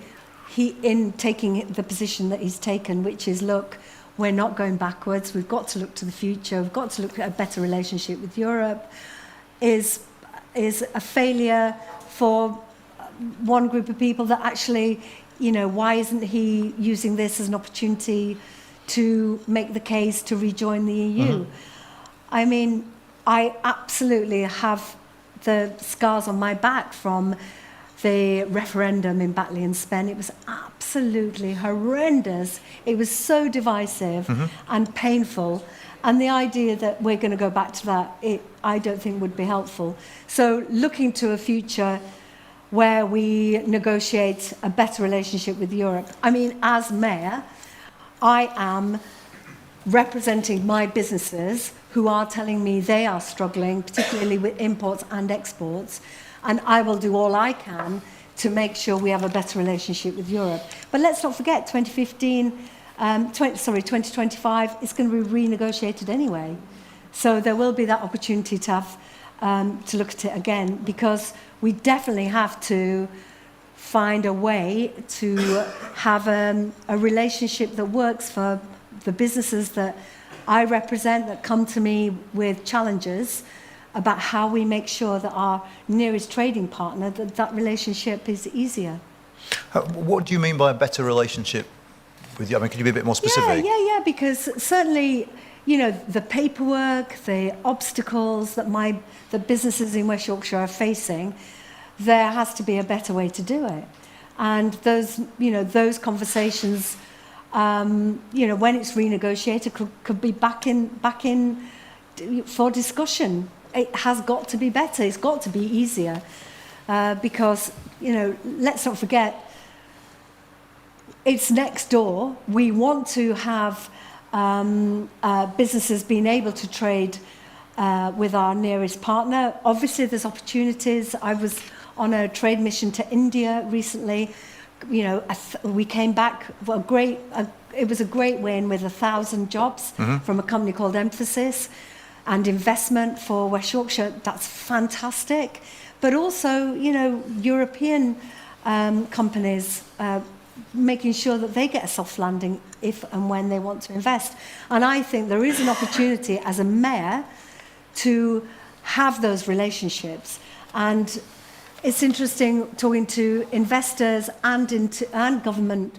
in taking the position that he's taken, which is, look, we're not going backwards, we've got to look to the future, we've got to look at a better relationship with Europe, is a failure for one group of people that actually, you know, why isn't he using this as an opportunity to make the case to rejoin the EU? Mm-hmm. I mean, I absolutely have the scars on my back from the referendum in Batley and Spen. It was absolutely horrendous. It was so divisive and painful. And the idea that we're going to go back to that, I don't think would be helpful. So looking to a future where we negotiate a better relationship with Europe. I mean, as mayor, I am representing my businesses who are telling me they are struggling, particularly with imports and exports, and I will do all I can to make sure we have a better relationship with Europe. But let's not forget, 2025 is going to be renegotiated anyway. So there will be that opportunity to have to look at it again, because we definitely have to find a way to have a relationship that works for the businesses that I represent, that come to me with challenges about how we make sure that our nearest trading partner, that relationship is easier. What do you mean by a better relationship with you? I mean, can you be a bit more specific? Yeah, because certainly, you know, the paperwork, the obstacles that the businesses in West Yorkshire are facing, there has to be a better way to do it. And those conversations, when it's renegotiated, could be back in for discussion. It has got to be better. It's got to be easier, because let's not forget, it's next door. We want to have businesses being able to trade with our nearest partner. Obviously, there's opportunities. I was on a trade mission to India recently. We came back. It was a great win with 1,000 jobs from a company called Emphasis, and investment for West Yorkshire. That's fantastic. But also, European companies making sure that they get a soft landing if and when they want to invest. And I think there is an opportunity as a mayor to have those relationships. And it's interesting talking to investors and government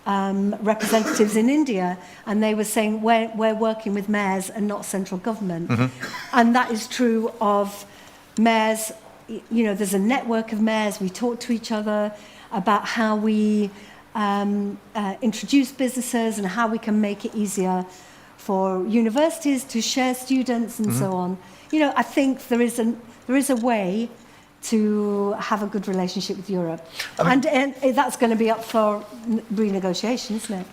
representatives in India, and they were saying we're working with mayors and not central government. And that is true of mayors. You know, there's a network of mayors. We talk to each other about how we introduce businesses and how we can make it easier for universities to share students and so on. You know, I think there is a way to have a good relationship with Europe. And that's going to be up for renegotiation, isn't it?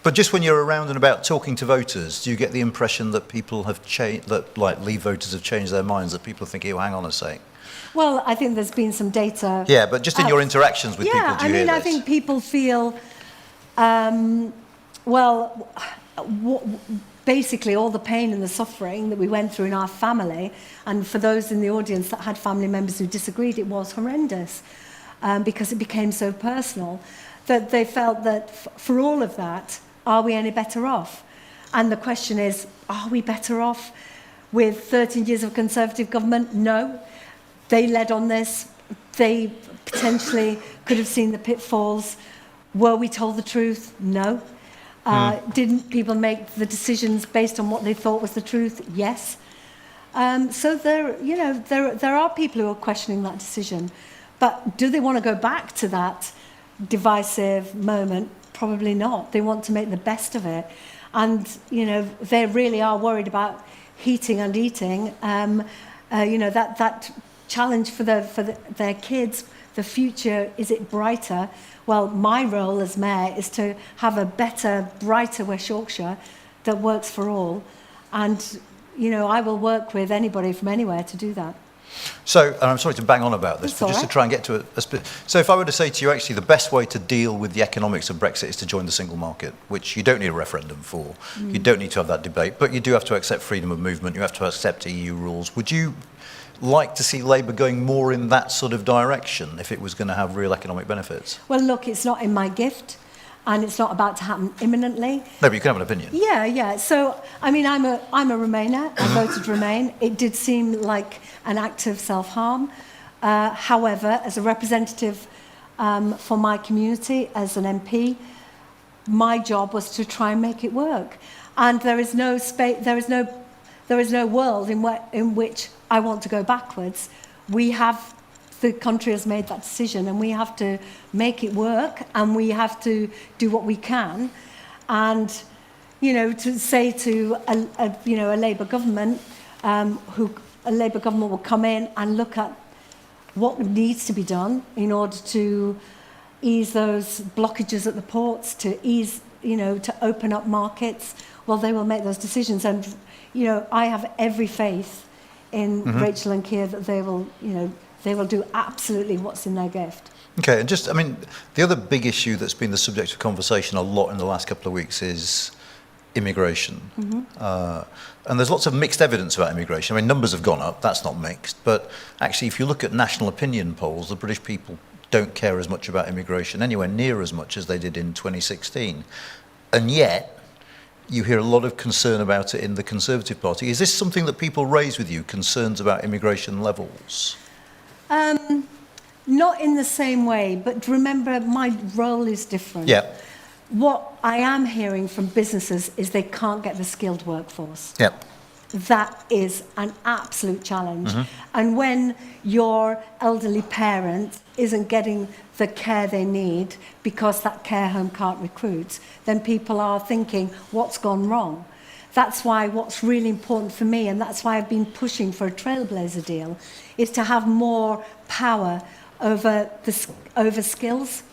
But just when you're around and about talking to voters, do you get the impression that people have changed, that like Leave voters have changed their minds, that people are thinking, oh, hang on a sec? Well, I think there's been some data. Yeah, but just in your interactions with people, do you hear this? I think people feel, basically all the pain and the suffering that we went through in our family, and for those in the audience that had family members who disagreed, it was horrendous because it became so personal that they felt that for all of that, are we any better off? And the question is, are we better off with 13 years of Conservative government? No. They led on this. They potentially could have seen the pitfalls. Were we told the truth? No. Didn't people make the decisions based on what they thought was the truth? Yes. So there are people who are questioning that decision. But do they want to go back to that divisive moment? Probably not. They want to make the best of it. And, you know, they really are worried about heating and eating. That challenge for their kids, the future, is it brighter? Well, my role as mayor is to have a better, brighter West Yorkshire that works for all. And, you know, I will work with anybody from anywhere to do that. So, and I'm sorry to bang on about this, That's but just to try and get to so if I were to say to you, actually, the best way to deal with the economics of Brexit is to join the single market, which you don't need a referendum for. You don't need to have that debate, but you do have to accept freedom of movement. You have to accept EU rules. Would you like to see Labour going more in that sort of direction if it was going to have real economic benefits? Well, look, it's not in my gift, and it's not about to happen imminently. No, but you can have an opinion. Yeah. So, I mean, I'm a Remainer. I voted Remain. It did seem like an act of self-harm. However, as a representative for my community, as an MP, my job was to try and make it work. And there is no world in which I want to go backwards. The country has made that decision, and we have to make it work, and we have to do what we can. And, you know, to say to a Labour government, a Labour government will come in and look at what needs to be done in order to ease those blockages at the ports, to open up markets. Well, they will make those decisions, and, you know, I have every faith in Rachel and Keir that they will do absolutely what's in their gift. Okay, and just, I mean, the other big issue that's been the subject of conversation a lot in the last couple of weeks is immigration. And there's lots of mixed evidence about immigration. I mean, numbers have gone up, that's not mixed. But actually, if you look at national opinion polls, the British people don't care as much about immigration, anywhere near as much as they did in 2016. And yet, you hear a lot of concern about it in the Conservative Party. Is this something that people raise with you, concerns about immigration levels? Not in the same way, but remember, my role is different. Yeah. What I am hearing from businesses is they can't get the skilled workforce. Yeah. That is an absolute challenge. And when your elderly parent isn't getting the care they need because that care home can't recruit, then people are thinking, what's gone wrong? That's why what's really important for me, and that's why I've been pushing for a Trailblazer deal, is to have more power over skills.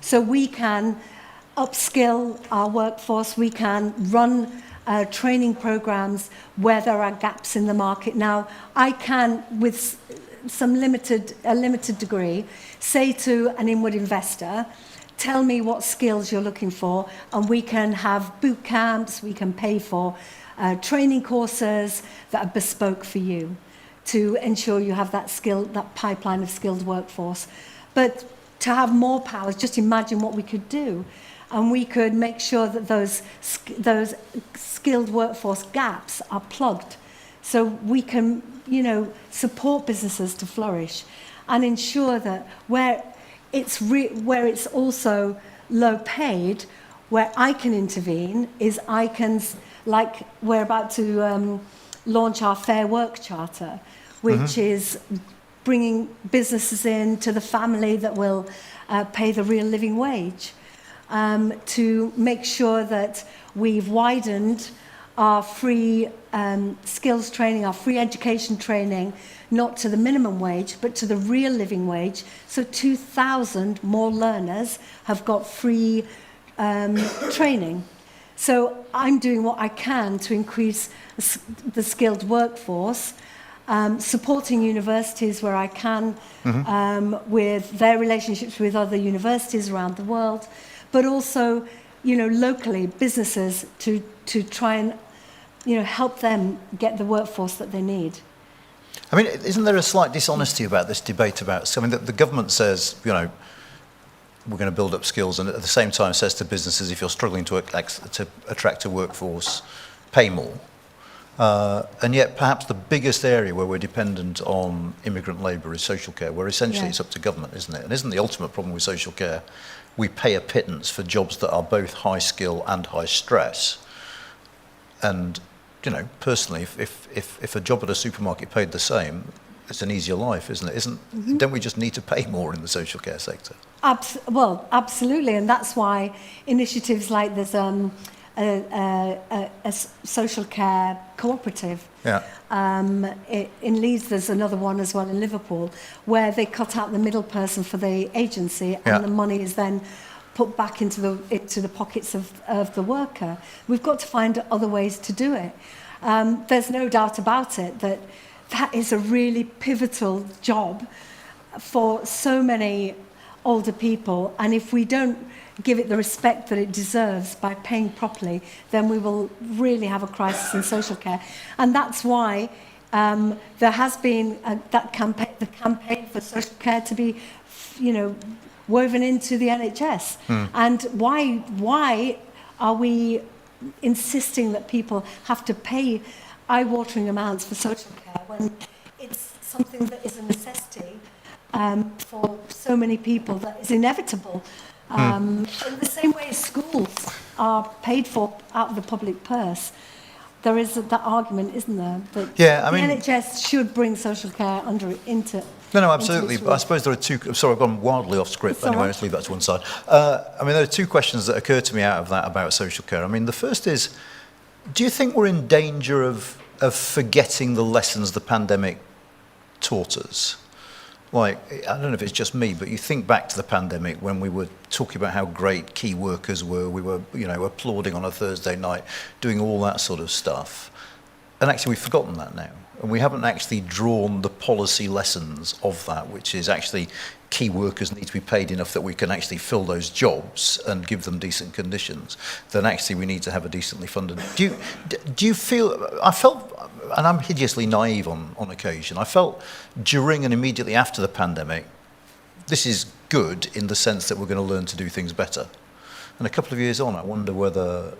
So we can upskill our workforce, we can run training programs where there are gaps in the market. Now, I can, with a limited degree, say to an inward investor, tell me what skills you're looking for, and we can have boot camps, we can pay for training courses that are bespoke for you to ensure you have that pipeline of skilled workforce. But to have more powers, just imagine what we could do. And we could make sure that those skilled workforce gaps are plugged, so we can, support businesses to flourish. and ensure that where it's also low paid, where I can intervene is like we're about to launch our Fair Work Charter, which is bringing businesses in to the family that will pay the real living wage, to make sure that we've widened our free skills training, our free education training, not to the minimum wage, but to the real living wage. So 2,000 more learners have got free training. So I'm doing what I can to increase the skilled workforce, supporting universities where I can with their relationships with other universities around the world, but also, locally, businesses to try and, help them get the workforce that they need. I mean, isn't there a slight dishonesty about this debate about, the government says, we're going to build up skills, and at the same time says to businesses, if you're struggling to attract a workforce, pay more. And yet perhaps the biggest area where we're dependent on immigrant labour is social care, where essentially it's up to government, isn't it? And isn't the ultimate problem with social care, we pay a pittance for jobs that are both high skill and high stress. And, personally, if a job at a supermarket paid the same, it's an easier life, isn't it? Don't we just need to pay more in the social care sector? Well, absolutely, and that's why initiatives like there's a social care cooperative. Yeah. In Leeds, there's another one as well in Liverpool, where they cut out the middle person for the agency, and the money is then put back into the pockets of the worker. We've got to find other ways to do it. There's no doubt about it that is a really pivotal job for so many older people, and if we don't give it the respect that it deserves by paying properly, then we will really have a crisis in social care. And that's why there has been the campaign for social care to be, woven into the NHS. And why are we insisting that people have to pay eye-watering amounts for social care when it's something that is a necessity for so many people that is inevitable? In the same way as schools are paid for out of the public purse, there is that argument, isn't there, that the NHS should bring social care into... No, absolutely. But I suppose there are two... Sorry, I've gone wildly off script. Anyway, let's leave that to one side. There are two questions that occur to me out of that about social care. The first is, do you think we're in danger of forgetting the lessons the pandemic taught us? Like, I don't know if it's just me, but you think back to the pandemic when we were talking about how great key workers were, we were, applauding on a Thursday night, doing all that sort of stuff. And actually we've forgotten that now. And we haven't actually drawn the policy lessons of that, which is actually key workers need to be paid enough that we can actually fill those jobs and give them decent conditions. Then actually we need to have a decently funded... Do you feel... I felt, and I'm hideously naive on occasion, I felt during and immediately after the pandemic, this is good in the sense that we're going to learn to do things better. And a couple of years on, I wonder whether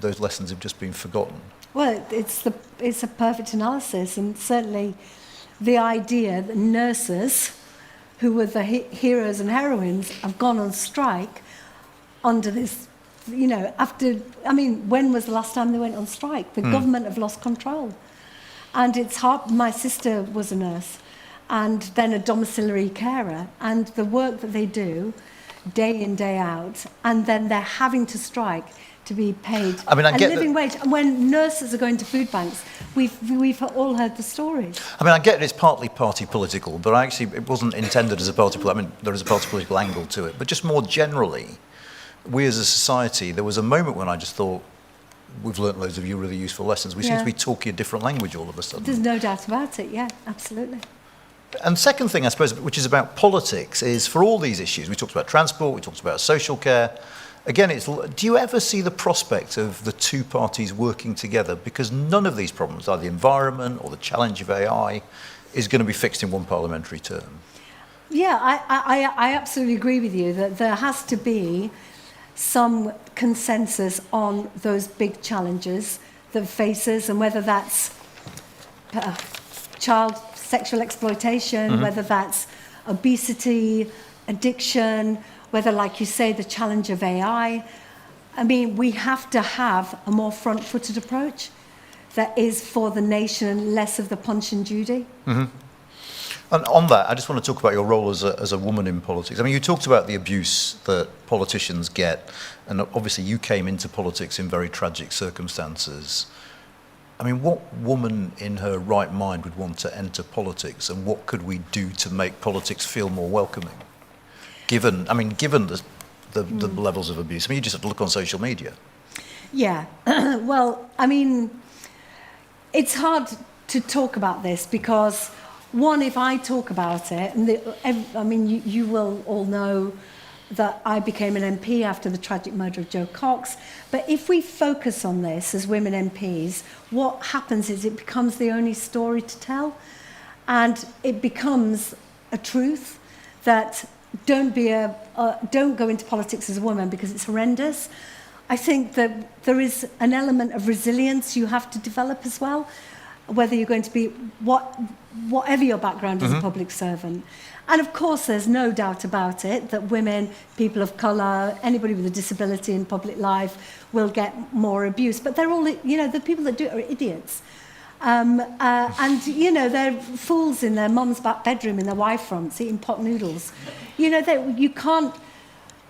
those lessons have just been forgotten. Well, it's a perfect analysis, and certainly the idea that nurses, who were the heroes and heroines, have gone on strike under this, when was the last time they went on strike? The government have lost control. And it's hard. My sister was a nurse and then a domiciliary carer, and the work that they do day in, day out, and then they're having to strike to be paid a living wage. And when nurses are going to food banks, we've all heard the stories. I get it's partly party political, but it wasn't intended as a party political. There is a party political angle to it. But just more generally, we as a society, there was a moment when I just thought, we've learnt loads of you really useful lessons. We seem to be talking a different language all of a sudden. There's no doubt about it, yeah, absolutely. And second thing, I suppose, which is about politics, is for all these issues, we talked about transport, we talked about social care. Again, do you ever see the prospect of the two parties working together? Because none of these problems, either the environment or the challenge of AI, is going to be fixed in one parliamentary term. Yeah, I absolutely agree with you that there has to be some consensus on those big challenges that face us, and whether that's child sexual exploitation, whether that's obesity, addiction, whether, like you say, the challenge of AI. I mean, we have to have a more front-footed approach that is for the nation, less of the Punch and Judy. And on that, I just want to talk about your role as a woman in politics. I mean, you talked about the abuse that politicians get, and obviously you came into politics in very tragic circumstances. I mean, what woman in her right mind would want to enter politics, and what could we do to make politics feel more welcoming? Given the levels of abuse. I mean, you just have to look on social media. Yeah, well, I mean, it's hard to talk about this because, one, if I talk about it, and you will all know that I became an MP after the tragic murder of Jo Cox. But if we focus on this as women MPs, what happens is it becomes the only story to tell, and it becomes a truth that don't go into politics as a woman because it's horrendous. I think that there is an element of resilience you have to develop as well, whether you're going to be whatever your background as a public servant. And of course, there's no doubt about it that women, people of colour, anybody with a disability in public life will get more abuse. But they're all, the people that do it are idiots. And, they're fools in their mum's back bedroom in their wife fronts eating pot noodles. You can't,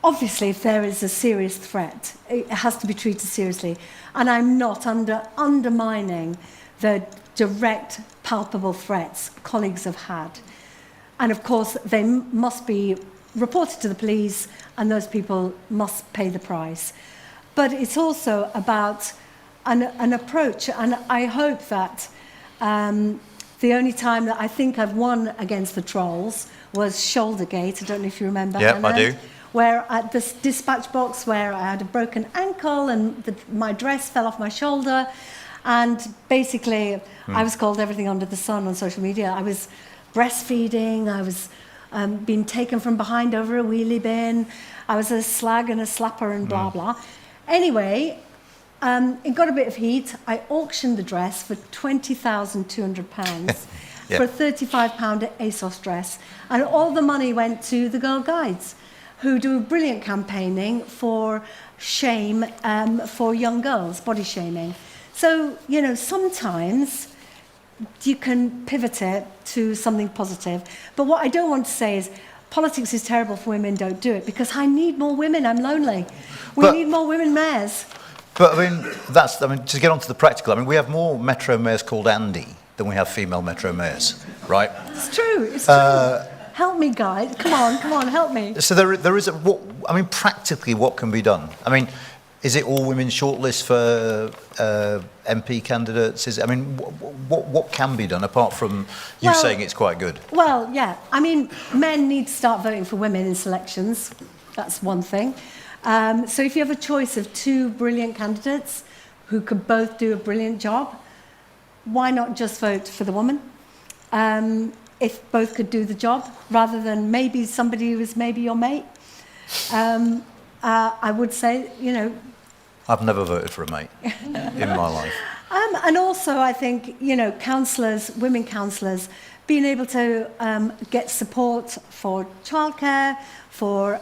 obviously, if there is a serious threat, it has to be treated seriously. And I'm not undermining the direct, palpable threats colleagues have had. And of course, they must be reported to the police, and those people must pay the price. But it's also about an approach, and I hope that the only time that I think I've won against the trolls was Shouldergate. I don't know if you remember. Yeah, I do. Where at this dispatch box where I had a broken ankle and my dress fell off my shoulder, and basically I was called everything under the sun on social media. I was breastfeeding, I was being taken from behind over a wheelie bin, I was a slag and a slapper and blah, blah. Anyway, it got a bit of heat. I auctioned the dress for £20,200 for a £35 ASOS dress. And all the money went to the Girl Guides, who do brilliant campaigning for shame for young girls, body shaming. So, sometimes you can pivot it to something positive. But what I don't want to say is politics is terrible for women, don't do it, because I need more women. I'm lonely. We need more women mayors. But to get on to the practical, we have more Metro mayors called Andy than we have female Metro mayors, right? It's true, it's true. Help me, guys. Come on, help me. So there is practically what can be done? Is it all women shortlist for MP candidates? What can be done apart from you saying it's quite good? Well, yeah. Men need to start voting for women in selections. That's one thing. So if you have a choice of two brilliant candidates who could both do a brilliant job, why not just vote for the woman? If both could do the job, rather than maybe somebody who is maybe your mate. I would say, I've never voted for a mate in my life. And also, I think, councillors, women councillors, being able to get support for childcare, for,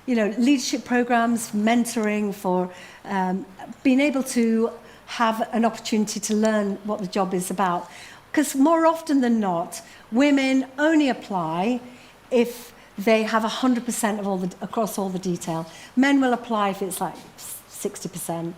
leadership programmes, mentoring, for being able to have an opportunity to learn what the job is about. Because more often than not, women only apply if they have 100% of across all the detail. Men will apply if it's like 60%.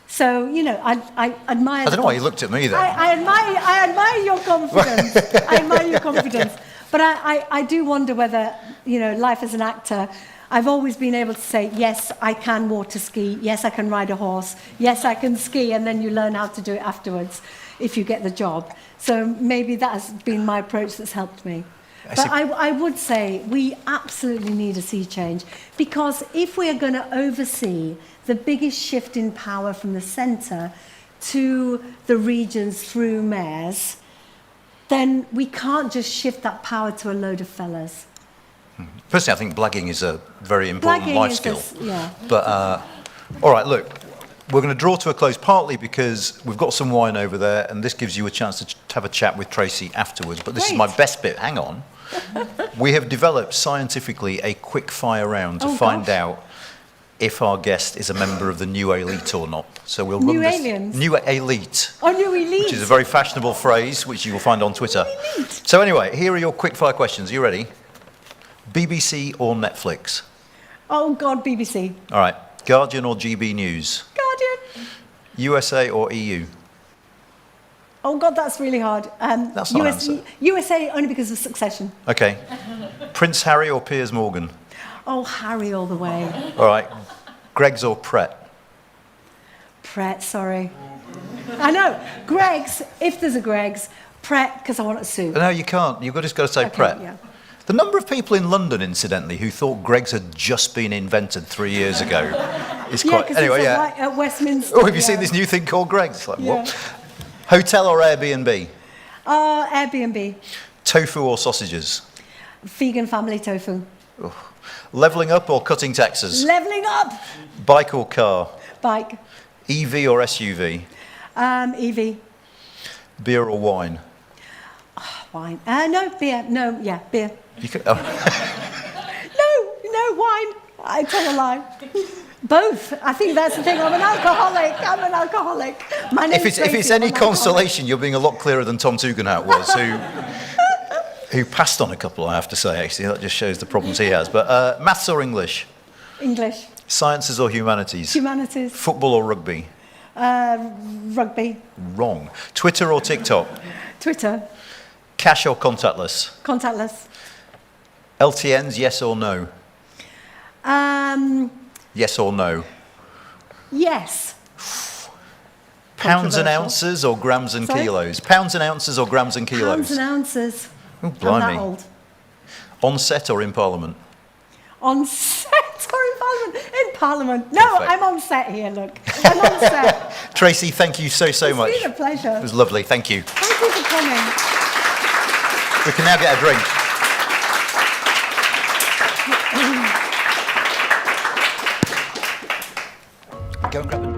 So, I admire... I don't know why you looked at me then. I admire your confidence. I admire your confidence. But I do wonder whether, life as an actor, I've always been able to say, yes, I can water ski, yes, I can ride a horse, yes, I can ski, and then you learn how to do it afterwards if you get the job. So maybe that has been my approach that's helped me. But I would say we absolutely need a sea change, because if we are going to oversee the biggest shift in power from the centre to the regions through mayors, then we can't just shift that power to a load of fellas. Personally, I think blagging is a very important life skill. Yeah. But, all right, look, we're going to draw to a close, partly because we've got some wine over there, and this gives you a chance to have a chat with Tracy afterwards. But this is my best bit. Hang on. We have developed scientifically a quick fire round to find out if our guest is a member of the new elite or not. So we'll run this. Aliens? New elite. Oh, new elite. Which is a very fashionable phrase, which you will find on Twitter. So anyway, here are your quick fire questions. Are you ready? BBC or Netflix? Oh, God, BBC. All right. Guardian or GB News? Guardian. USA or EU? Oh, God, that's really hard. That's not an answer. USA only because of Succession. Okay. Prince Harry or Piers Morgan? Oh, Harry all the way. All right. Greggs or Pret? Pret, sorry. I know. Greggs, if there's a Greggs. Pret, because I want a suit. No, you can't. You've just got to say Okay, Pret. yeah. The number of people in London, incidentally, who thought Greggs had just been invented 3 years ago is Yeah, quite... because Anyway, it's at Westminster. Oh, have you seen this new thing called Greggs? It's like, what? Hotel or Airbnb? Airbnb. Tofu or sausages? Vegan family tofu. Levelling up or cutting taxes? Levelling up. Bike or car? Bike. EV or SUV? EV. Beer or wine? Wine. No, beer. No, yeah, beer. You could, No, wine. I tell a lie. Both. I think that's the thing. I'm an alcoholic. My name's if it's Tracy, any I'm an consolation, you're being a lot clearer than Tom Tugendhat was, who passed on a couple, I have to say, actually. That just shows the problems he has. But maths or English? English. Sciences or humanities? Humanities. Football or rugby? Rugby. Wrong. Twitter or TikTok? Twitter. Cash or contactless? Contactless. LTNs, yes or no? Yes or no? Yes. Pounds and Controversial. ounces or grams and Sorry? kilos? Pounds and ounces or grams and kilos? Pounds and ounces. Oh, I'm blimey. that old. On set or in Parliament? On set or in Parliament? In Parliament. No, Perfect. I'm on set here, look. I'm on set. Tracy, thank you so much. It's been a pleasure. It was lovely. Thank you. Thank you for coming. We can now get a drink. Go and grab a